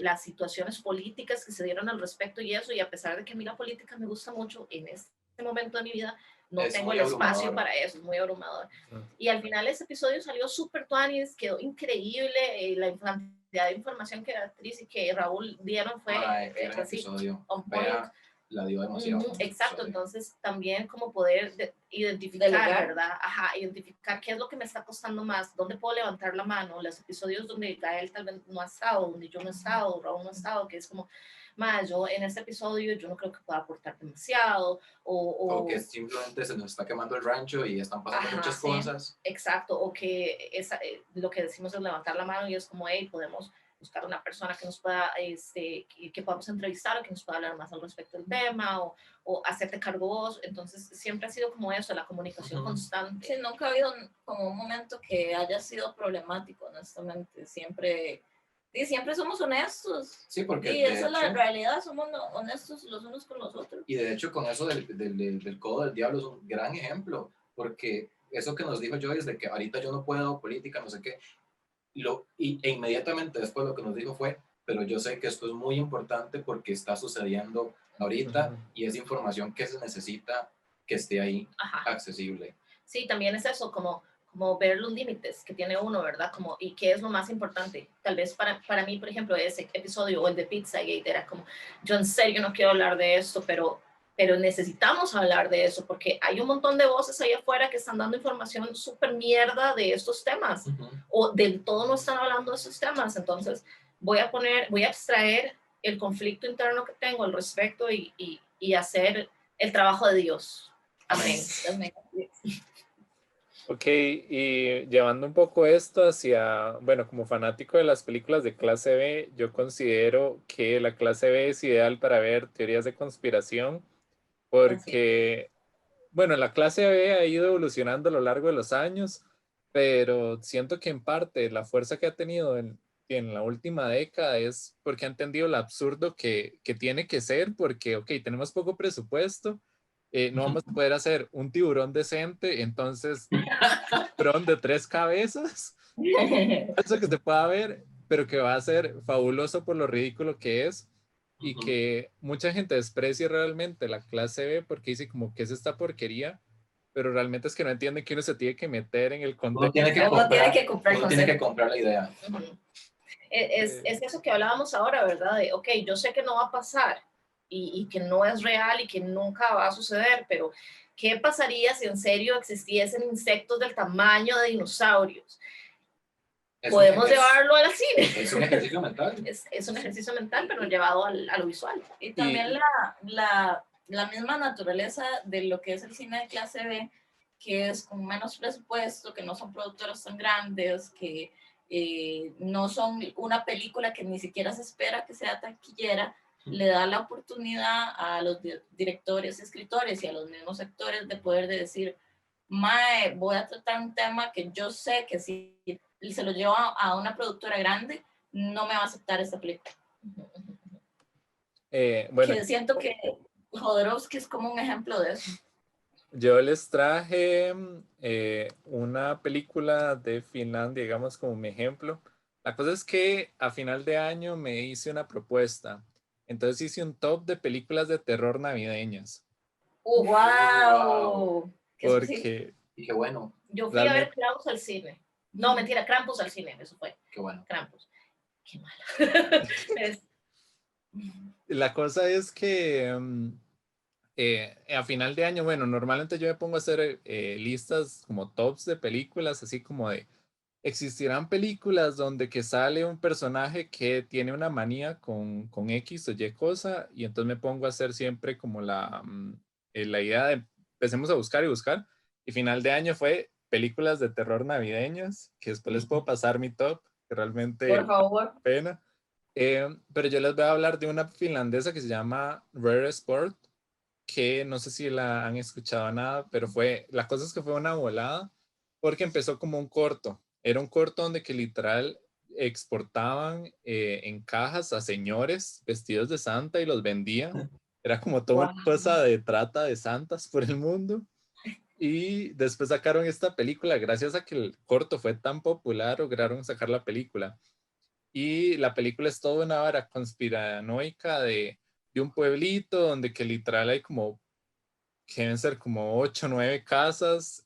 las situaciones políticas que se dieron al respecto y eso, y a pesar de que a mí la política me gusta mucho en este momento de mi vida, no tengo el espacio para eso, es muy abrumador. Y al final ese episodio salió súper tuanis, quedó increíble, la cantidad de información que Beatriz y que Raúl dieron fue así, episodio. La dio demasiado. Exacto, entonces también como poder identificar, ¿verdad? Ajá, identificar qué es lo que me está costando más, dónde puedo levantar la mano, los episodios donde Gael tal vez no ha estado, donde yo no he estado, Raúl no ha estado, que es como, yo en este episodio yo no creo que pueda aportar demasiado, o que simplemente se nos está quemando el rancho y están pasando muchas cosas. Exacto, o que lo que decimos es levantar la mano y es como, hey, podemos buscar una persona que nos pueda, que podamos entrevistar o que nos pueda hablar más al respecto del tema o hacerte cargo vos. Entonces siempre ha sido como eso, la comunicación constante. Sí, nunca ha habido como un momento que haya sido problemático, honestamente. Siempre somos honestos. Sí, porque y esa es la realidad, somos honestos los unos con los otros. Y de hecho con eso del Codo del Diablo es un gran ejemplo, porque eso que nos dijo Joyce de que ahorita yo no puedo, política, no sé qué, e inmediatamente después lo que nos dijo fue, pero yo sé que esto es muy importante porque está sucediendo ahorita Ujú. y es información que se necesita que esté ahí Ajá. accesible. Sí, también es eso, como ver los límites que tiene uno, ¿verdad? Como, y qué es lo más importante. Tal vez para mí, por ejemplo, ese episodio o el de Pizzagate era como, yo en serio no quiero hablar de esto, pero necesitamos hablar de eso porque hay un montón de voces ahí afuera que están dando información súper mierda de estos temas o del todo no están hablando de estos temas. Entonces voy a extraer el conflicto interno que tengo al respecto y hacer el trabajo de Dios. Amén. Amén. Ok, y llevando un poco esto hacia, bueno, como fanático de las películas de clase B, yo considero que la clase B es ideal para ver teorías de conspiración, Así. porque, bueno, la clase B ha ido evolucionando a lo largo de los años, pero siento que en parte la fuerza que ha tenido en la última década es porque ha entendido lo absurdo que tiene que ser, porque, ok, tenemos poco presupuesto, no vamos a poder hacer un tiburón decente, entonces tiburón de 3 cabezas, eso que se pueda ver, pero que va a ser fabuloso por lo ridículo que es y que mucha gente desprecia realmente la clase B porque dice como que es esta porquería, pero realmente es que no entiende que uno se tiene que meter en el Uno contexto. tiene que Uno tiene comprar, que comprar uno tiene que concepto. comprar la idea. Es eso que hablábamos ahora, ¿verdad? De, ok, yo sé que no va a pasar y que no es real y que nunca va a suceder, pero ¿qué pasaría si en serio existiesen insectos del tamaño de dinosaurios? Podemos llevarlo al cine. Es un ejercicio mental. Es un ejercicio mental, pero llevado a lo visual. Y también la misma naturaleza de lo que es el cine de clase B, que es con menos presupuesto, que no son productoras tan grandes, que no son una película que ni siquiera se espera que sea taquillera, le da la oportunidad a los directores, escritores y a los mismos actores de poder decir, mae, voy a tratar un tema que yo sé que si se lo llevo a una productora grande, no me va a aceptar esta película. Bueno, Que siento que Jodorowsky es como un ejemplo de eso. yo les traje una película de Finlandia, digamos como mi ejemplo. La cosa es que a final de año me hice una propuesta. Entonces hice un top de películas de terror navideñas. ¡Wow! ¡Qué específico! Porque Y qué bueno, Yo fui a ver realmente, Klaus al cine. No, mentira, Krampus al cine, eso fue. qué bueno. Krampus. Qué malo. la cosa es que a final de año, bueno, normalmente yo me pongo a hacer listas como tops de películas, así como de, existirán películas donde que sale un personaje que tiene una manía con X o Y cosa, y entonces me pongo a hacer siempre como la idea de empecemos a buscar y buscar, y final de año fue películas de terror navideñas, que después les puedo pasar mi top, que Por realmente favor. pena. Pero yo les voy a hablar de una finlandesa que se llama Rare Sport, que no sé si la han escuchado nada, pero la cosa es que fue una volada, porque empezó como un corto. Era un corto donde que literal exportaban en cajas a señores vestidos de Santa y los vendían. Era como toda Wow. una cosa de trata de santas por el mundo. Y después sacaron esta película, gracias a que el corto fue tan popular, lograron sacar la película. Y la película es toda una vara conspiranoica de un pueblito donde que literal hay como, que deben ser como 8 o 9 casas.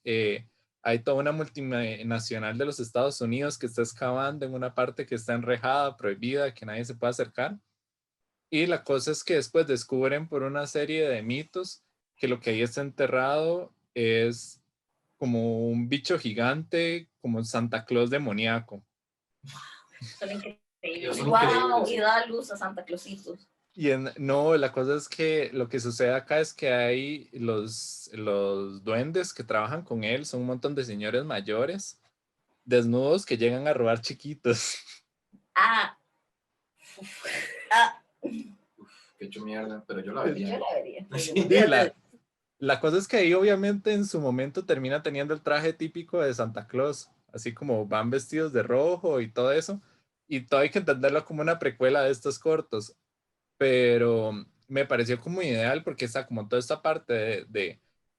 Hay toda una multinacional de los Estados Unidos que está excavando en una parte que está enrejada, prohibida, que nadie se puede acercar. Y la cosa es que después descubren por una serie de mitos que lo que ahí está enterrado es como un bicho gigante, como Santa Claus demoníaco. Son Ellos increíbles. son Wow. increíbles. Y da luz a Santa Clausitos. No, la cosa es que lo que sucede acá es que hay los duendes que trabajan con él, son un montón de señores mayores, desnudos que llegan a robar chiquitos. Ah. Ah. Qué hecho mierda, pero yo la Yo vería. la vería. Sí. Sí, la cosa es que ahí obviamente en su momento termina teniendo el traje típico de Santa Claus, así como van vestidos de rojo y todo eso, y todo hay que entenderlo como una precuela de estos cortos, pero me pareció como ideal porque está como toda esta parte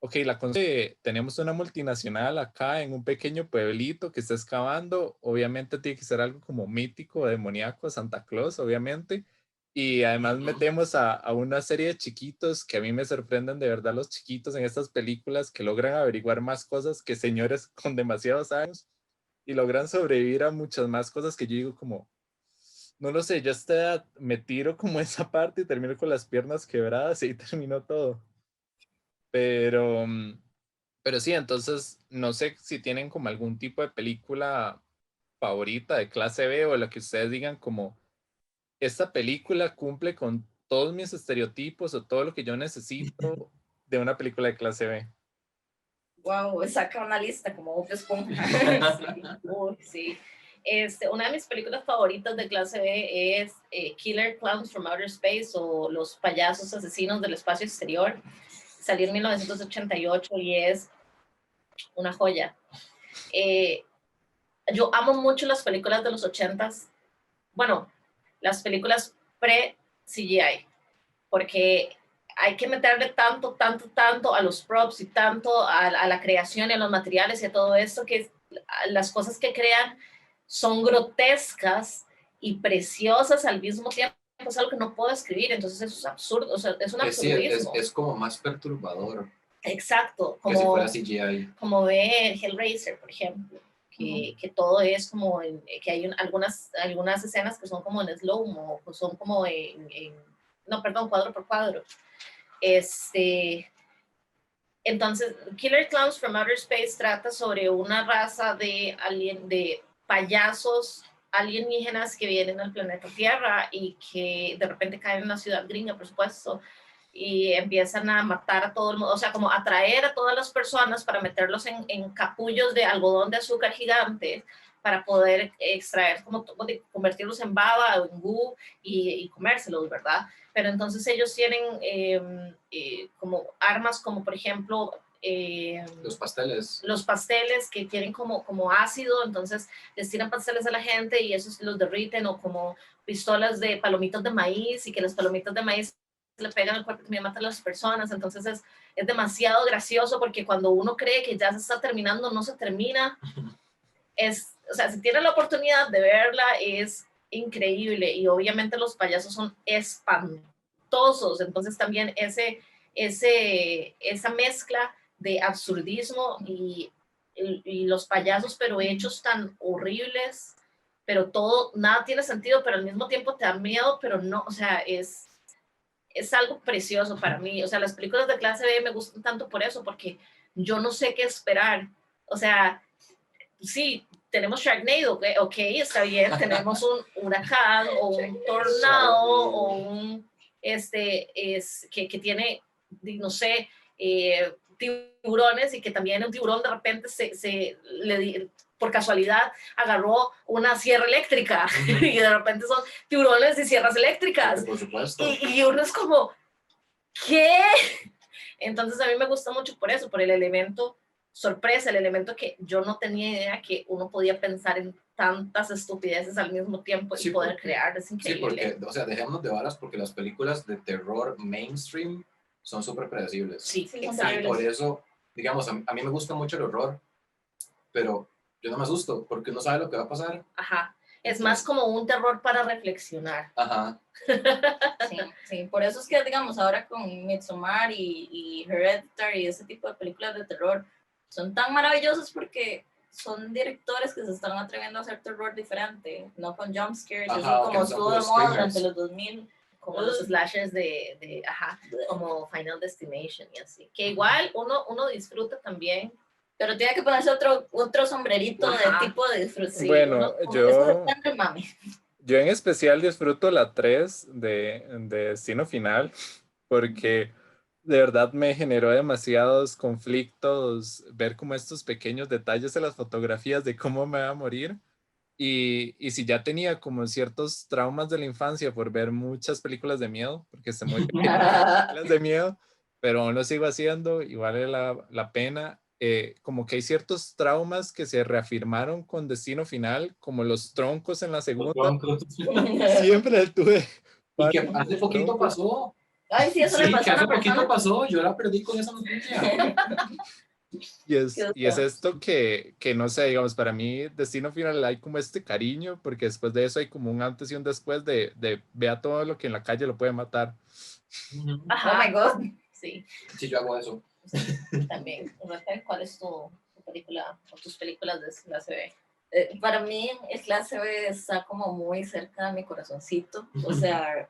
ok, la cosa es que tenemos una multinacional acá en un pequeño pueblito que está excavando, obviamente tiene que ser algo como mítico, demoníaco, Santa Claus, obviamente, Y además metemos a una serie de chiquitos que a mí me sorprenden de verdad los chiquitos en estas películas que logran averiguar más cosas que señores con demasiados años y logran sobrevivir a muchas más cosas que yo digo como, no lo sé, yo a esta edad me tiro como esa parte y termino con las piernas quebradas y ahí terminó todo. Pero, pero sí, entonces no sé si tienen como algún tipo de película favorita de clase B o la que ustedes digan como esta película cumple con todos mis estereotipos o todo lo que yo necesito de una película de clase B. Wow, saca una lista como Bob Esponja. Sí. Uy, sí. Una de mis películas favoritas de clase B es Killer Clowns from Outer Space o Los payasos asesinos del espacio exterior. Salió en 1988 y es una joya. Yo amo mucho las películas de los 80s. Bueno, las películas pre-CGI, porque hay que meterle tanto a los props y tanto a la creación y a los materiales y a todo esto, que las cosas que crean son grotescas y preciosas al mismo tiempo. Es algo que no puedo escribir, entonces eso es absurdo, o sea, es un absurdismo. Es como más perturbador Exacto, que si fuera CGI. como ver Hellraiser, por ejemplo, que todo es como, que hay algunas escenas que son como en slow-mo, o son como no, perdón, cuadro por cuadro. Entonces, Killer Clowns from Outer Space trata sobre una raza de payasos alienígenas que vienen al planeta Tierra y que de repente caen en una ciudad gringa, por supuesto, y empiezan a matar a todo el mundo, o sea, como atraer a todas las personas para meterlos en capullos de algodón de azúcar gigantes para poder extraer, como convertirlos en baba o en goo y comérselos, ¿verdad? Pero entonces ellos tienen como armas como por ejemplo los pasteles que tienen como ácido, entonces les tiran pasteles a la gente y esos los derriten, o como pistolas de palomitas de maíz y que las palomitas de maíz le pegan al cuerpo y también matan a las personas. Entonces es demasiado gracioso porque cuando uno cree que ya se está terminando, no se termina. O sea, si tiene la oportunidad de verla, es increíble, y obviamente los payasos son espantosos, entonces también esa mezcla de absurdismo y los payasos, pero hechos tan horribles, pero todo, nada tiene sentido, pero al mismo tiempo te da miedo, pero no, o sea, es algo precioso para mí. O sea, las películas de clase B me gustan tanto por eso, porque yo no sé qué esperar. O sea, sí, tenemos Sharknado, okay, está bien, tenemos un huracán o un tornado o un, que tiene, no sé, tiburones, y que también un tiburón de repente por casualidad agarró una sierra eléctrica y de repente son tiburones y sierras eléctricas. Por supuesto. Y uno es como, ¿qué? Entonces a mí me gusta mucho por eso, por el elemento sorpresa, el elemento que yo no tenía idea que uno podía pensar en tantas estupideces al mismo tiempo y poder crear. Es increíble. Sí, porque, o sea, dejémonos de varas, porque las películas de terror mainstream son súper predecibles. Sí, y por eso, digamos, a mí me gusta mucho el horror, pero yo no me asusto porque uno sabe lo que va a pasar. Ajá. Es más como un terror para reflexionar. Ajá. Sí, por eso es que, digamos, ahora con Midsommar y Hereditary y ese tipo de películas de terror son tan maravillosas porque son directores que se están atreviendo a hacer terror diferente, no con jumpscares, así como estuvo de moda durante los 2000. Como los slashers como Final Destination y así. Que igual uno disfruta también. Pero tiene que ponerse otro sombrerito de tipo de disfrute. Sí, bueno, yo en especial disfruto la 3 de Destino Final, porque de verdad me generó demasiados conflictos ver como estos pequeños detalles en las fotografías de cómo me va a morir. Y si ya tenía como ciertos traumas de la infancia por ver muchas películas de miedo, porque se muy películas de miedo, pero aún lo sigo haciendo y vale la pena. Como que hay ciertos traumas que se reafirmaron con Destino Final, como los troncos en la segunda. Siempre tuve. Y que hace poquito pasó. Ay, sí, eso le pasó que hace poquito pasó, yo la perdí con esa noticia. Y es esto que no sé, digamos, para mí, Destino Final hay como este cariño, porque después de eso hay como un antes y un después de vea todo lo que en la calle lo puede matar. Oh my God. Sí, Sí, yo hago eso. también. Raquel, ¿cuál es tu película o tus películas de clase B? Para mí, el clase B está como muy cerca de mi corazoncito. O sea,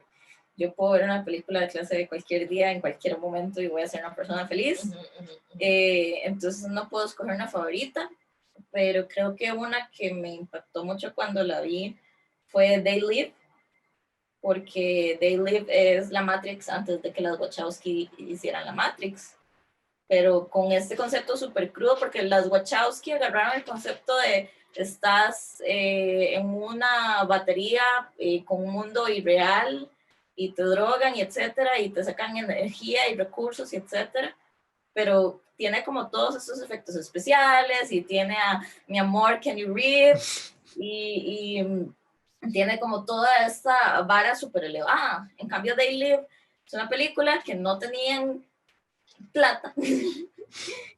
yo puedo ver una película de clase B cualquier día, en cualquier momento, y voy a ser una persona feliz. Entonces no puedo escoger una favorita, pero creo que una que me impactó mucho cuando la vi fue They Live, porque They Live es la Matrix antes de que las Wachowski hicieran la Matrix, pero con este concepto súper crudo, porque las Wachowski agarraron el concepto de estás en una batería con un mundo irreal y te drogan y etcétera, y te sacan energía y recursos y etcétera, pero tiene como todos estos efectos especiales y tiene a mi amor Kenny Reeves y tiene como toda esta vara súper elevada. En cambio, They Live es una película que no tenían plata,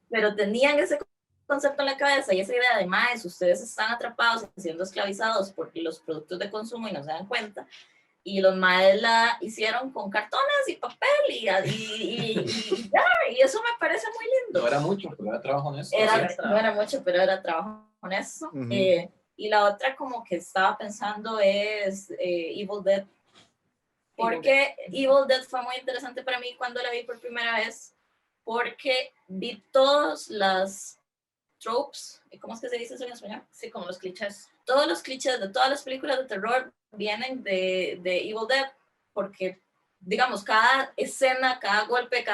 pero tenían ese concepto en la cabeza y esa idea de más, ustedes están atrapados siendo esclavizados por los productos de consumo y no se dan cuenta. Y los maes la hicieron con cartones y papel y ya, y eso me parece muy lindo. No era mucho, pero era trabajo honesto. No era mucho, pero era trabajo honesto. Y la otra como que estaba pensando es Evil Dead. Porque Evil Dead fue muy interesante para mí cuando la vi por primera vez, porque vi todas las tropes, ¿cómo es que se dice eso en español? Sí, como los clichés. Todos los clichés de todas las películas de terror vienen de Evil Dead, porque, digamos, cada escena, cada golpe,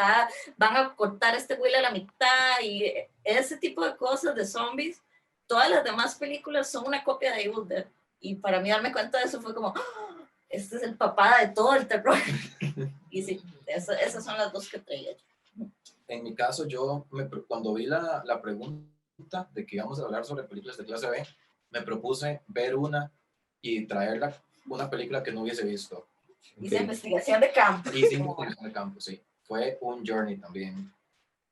van a cortar este güey a la mitad y ese tipo de cosas de zombies, todas las demás películas son una copia de Evil Dead. Y para mí darme cuenta de eso fue como, ¡oh! Este es el papá de todo el terror. Y sí, esas son las dos que traía yo. En mi caso, cuando vi la pregunta de que íbamos a hablar sobre películas de clase B, me propuse ver una y traerla una película que no hubiese visto. Hice investigación de campo. Hice investigación de campo, sí. Fue un journey también.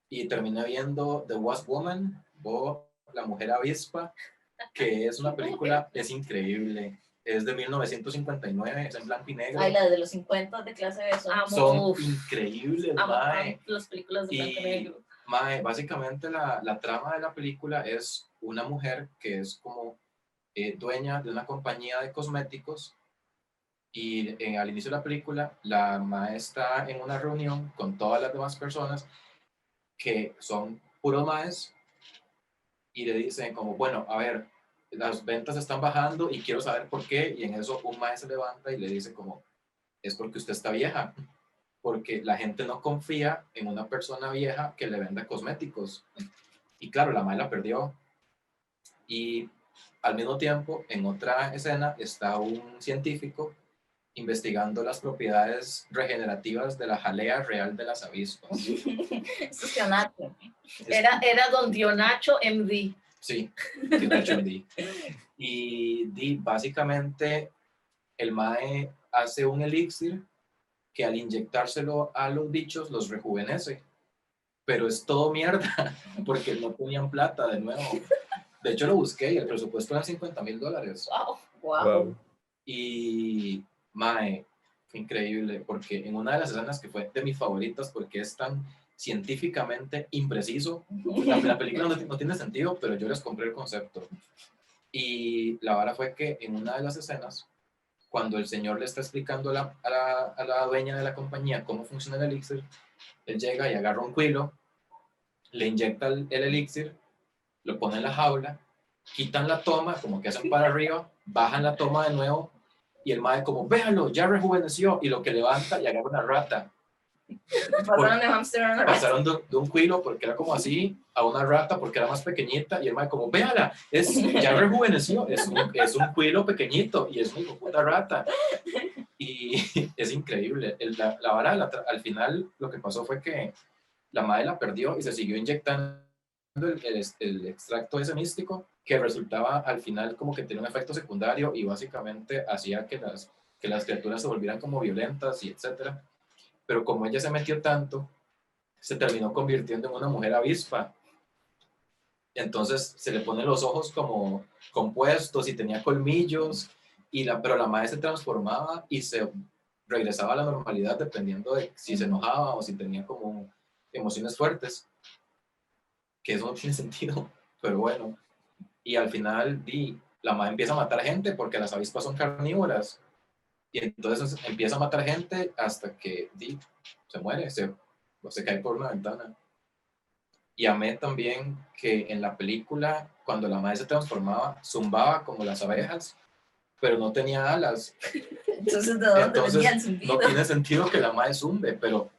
Y terminé viendo The Wasp Woman o La Mujer Avispa, que es una película, es increíble. Es de 1959, es en blanco y negro. Ay, la de los 50 de clase B son increíbles, mae. Las películas de blanco y negro. Mae, básicamente la trama de la película es una mujer que es como dueña de una compañía de cosméticos y al inicio de la película la mae está en una reunión con todas las demás personas que son puros maes y le dicen como, bueno, a ver, las ventas están bajando y quiero saber por qué, y en eso un mae se levanta y le dice como, es porque usted está vieja, porque la gente no confía en una persona vieja que le venda cosméticos. Y claro, la mae la perdió. Y al mismo tiempo, en otra escena, está un científico investigando las propiedades regenerativas de la jalea real de las avispas. Eso es Dionacho. Era don Dionacho MD. Sí, Dionacho MD. Y básicamente el mae hace un elixir que al inyectárselo a los bichos los rejuvenece. Pero es todo mierda, porque no tenían plata de nuevo. De hecho lo busqué y el presupuesto era $50,000. Wow. Y mae, fue increíble, porque en una de las escenas que fue de mis favoritas, porque es tan científicamente impreciso, la película no tiene sentido, pero yo les compré el concepto. Y la vara fue que en una de las escenas, cuando el señor le está explicando a la dueña de la compañía cómo funciona el elixir, él llega y agarra un cuilo, le inyecta el elixir, lo pone en la jaula, quitan la toma, como que hacen para arriba, bajan la toma de nuevo, y el mae como, véalo, ya rejuveneció, y lo que levanta y agarra una rata. Pasaron de hamster a una rata. Pasaron de un cuilo, porque era como así, a una rata, porque era más pequeñita, y el mae como, véala, ya rejuveneció, es un cuilo pequeñito, y es una puta rata. Y es increíble. La vara, al final, lo que pasó fue que la madre la perdió y se siguió inyectando el extracto ese místico, que resultaba al final como que tenía un efecto secundario y básicamente hacía que las criaturas se volvieran como violentas y etcétera. Pero como ella se metió tanto, se terminó convirtiendo en una mujer avispa. Entonces se le ponen los ojos como compuestos y tenía colmillos, pero la madre se transformaba y se regresaba a la normalidad dependiendo de si se enojaba o si tenía como emociones fuertes, que eso no tiene sentido, pero bueno. Y al final la madre empieza a matar gente porque las avispas son carnívoras. Y entonces empieza a matar gente hasta que se muere, se cae por una ventana. Y amé también que en la película, cuando la madre se transformaba, zumbaba como las abejas, pero no tenía alas. Entonces, ¿de dónde venía el zumbido? No tiene sentido que la madre zumbe, pero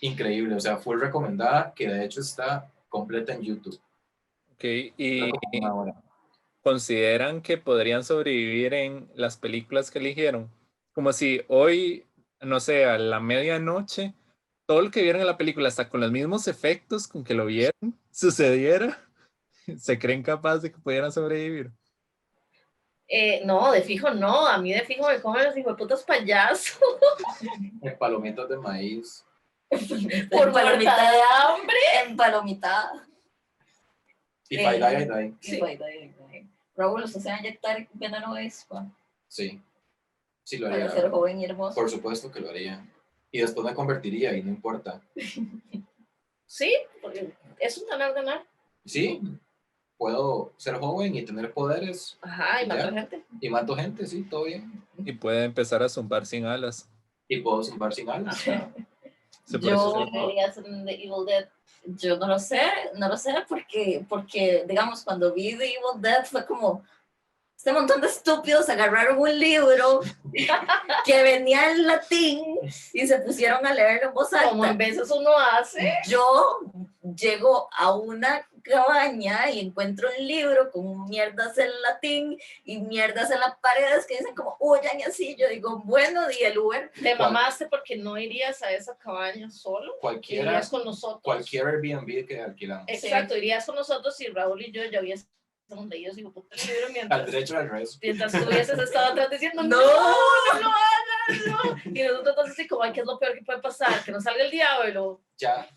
increíble. O sea, full recomendada, que de hecho está completa en YouTube. Ok, y Dura como una hora. ¿consideran que podrían sobrevivir en las películas que eligieron? Como si hoy, no sé, a la medianoche, todo lo que vieron en la película, hasta con los mismos efectos con que lo vieron, sucediera, ¿se creen capaces de que pudieran sobrevivir? No, de fijo no, a mí de fijo me comen los hijueputos payasos En palomitas de maíz. por muerta de hambre. En palomitada. Y Fai Dai. Sí. Raúl, ¿usted se va a inyectar veneno de avispa? Sí. Sí lo Para haría. ser joven y hermoso. Por supuesto que lo haría. Y después me convertiría y no importa. Sí, porque es un ganar. Sí, puedo ser joven y tener poderes. Ajá, y matar gente. Y mato gente, sí, todo bien. Y puede empezar a zumbar sin alas. Y puedo zumbar sin alas. Se Yo parece- Debería ser un The Evil Dead. Yo no lo sé porque, digamos, cuando vi The Evil Dead fue como, este montón de estúpidos agarraron un libro que venía en latín y se pusieron a leerlo en voz Como en alta. veces uno hace. Yo llego a una cabaña y encuentro un libro con mierdas en latín y mierdas en las paredes que dicen como huyan y así. Yo digo, bueno, di el Uber. Te mamaste porque no irías a esa cabaña solo. Irías con nosotros. Cualquier Airbnb que alquilamos. Exacto, irías con nosotros y Raúl y yo ya hubiésemos leído su puta libro Al derecho al revés. mientras tú hubieses estado atrás diciendo No. no lo hagas, no. Y nosotros entonces así como, ay, ¿qué es lo peor que puede pasar? Que nos salga el diablo. Ya.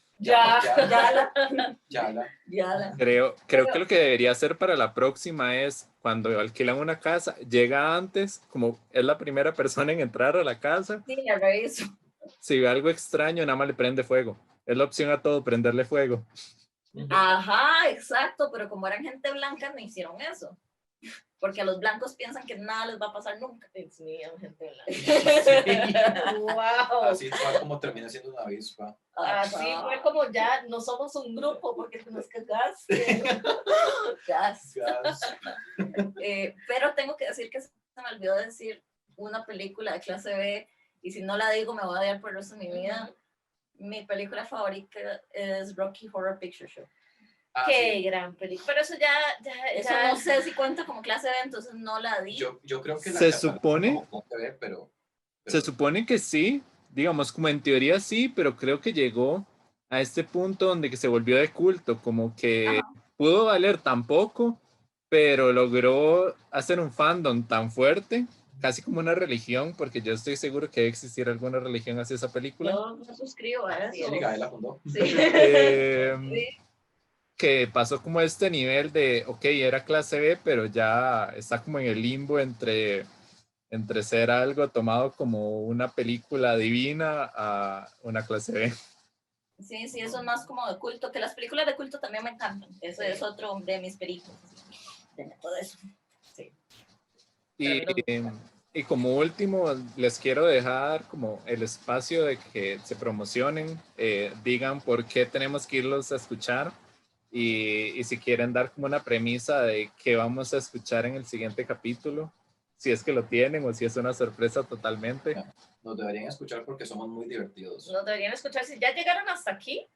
Creo que lo que debería hacer para la próxima es cuando alquilan una casa, llega antes, como es la primera persona en entrar a la casa. Sí, la reviso. Si ve algo extraño, nada más le prende fuego. Es la opción a todo, prenderle fuego. Ajá, exacto, pero como eran gente blanca no hicieron eso. Porque a los blancos piensan que nada les va a pasar nunca. Dios mío, gente Sí. blanca. Wow. Así fue como termina siendo una avispa. Así fue como ya no somos un grupo porque te nos cagaste. Gas. Gas. Pero tengo que decir que se me olvidó decir una película de clase B y si no la digo me voy a odiar por el resto de mi vida. Mi película favorita es Rocky Horror Picture Show. Qué Sí. gran película. Pero eso ya Eso no sé si cuenta como clase B, entonces no la di. Yo creo que Se supone- como TV, pero Se supone que sí, digamos, como en teoría sí, pero creo que llegó a este punto donde que se volvió de culto, como que Ajá. pudo valer tan poco, pero logró hacer un fandom tan fuerte, casi como una religión, porque yo estoy seguro que debe existir alguna religión hacia esa película, Yo no suscribo a eso. Sí, Gael la fundó. Sí. que pasó como a este nivel de, ok, era clase B, pero ya está como en el limbo entre ser algo tomado como una película divina a una clase B. Sí, eso es más como de culto, que las películas de culto también me encantan. Eso es otro de mis películas. De todo eso. Sí. Y como último, les quiero dejar como el espacio de que se promocionen, digan por qué tenemos que irlos a escuchar y si quieren dar como una premisa de qué vamos a escuchar en el siguiente capítulo, si es que lo tienen o si es una sorpresa totalmente. Nos deberían escuchar porque somos muy divertidos. Nos deberían escuchar. Si ya llegaron hasta aquí,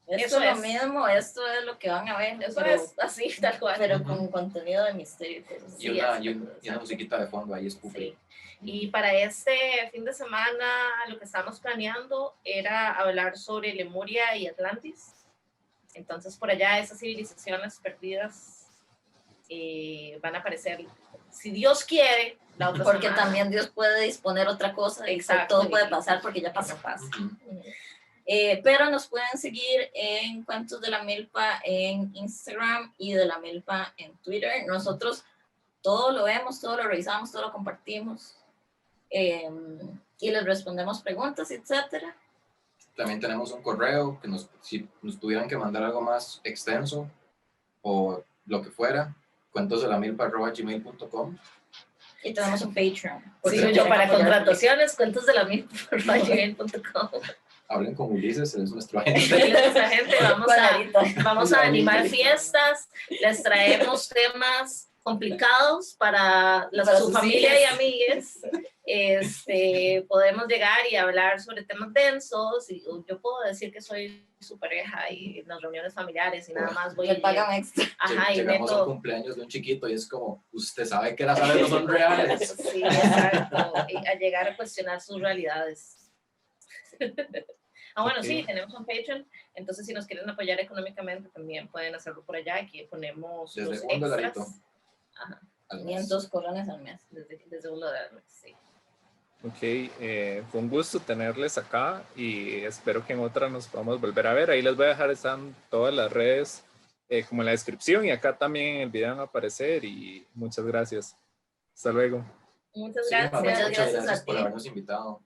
Esto Eso es lo es. mismo, esto es lo que van a ver. eso pero, es así, tal cual. pero con contenido de misterio. y cosas Y así. una musiquita de fondo ahí, Spoopy. Sí. Y para este fin de semana lo que estamos planeando era hablar sobre Lemuria y Atlantis. Entonces por allá esas civilizaciones perdidas van a aparecer, si Dios quiere, la otra Porque semana. también Dios puede disponer otra cosa. Y Exacto. todo puede pasar porque ya pasó. Ujú. Pero nos pueden seguir en Cuentos de la Milpa en Instagram y de la Milpa en Twitter. Nosotros todo lo vemos, todo lo revisamos, todo lo compartimos y les respondemos preguntas, etcétera. También tenemos un correo que si nos tuvieran que mandar algo más extenso o lo que fuera, cuentosdelamilpa@gmail.com. Y tenemos un Patreon. Sí, yo para contrataciones, cuentosdelamilpa@gmail.com. Hablen con Ulises, él es nuestro agente. Nuestra gente, vamos a animar fiestas, les traemos temas complicados para su familia y amigues. Podemos llegar y hablar sobre temas densos. Y yo puedo decir que soy su pareja y en las reuniones familiares y nada más voy a pagar extra. Ajá, llegamos al cumpleaños de un chiquito y es como, usted sabe que las aves no son reales. Sí, exacto. Y a llegar a cuestionar sus realidades. Bueno, okay. Sí, tenemos un Patreon, entonces si nos quieren apoyar económicamente también pueden hacerlo por allá. Aquí ponemos desde los $1. Ajá. 500 colones al mes. Desde $1, sí. Ok, fue un gusto tenerles acá y espero que en otra nos podamos volver a ver. Ahí les voy a dejar, están todas las redes como en la descripción y acá también en el video van a aparecer y muchas gracias. Hasta luego. Muchas gracias. Muchas gracias por habernos invitado.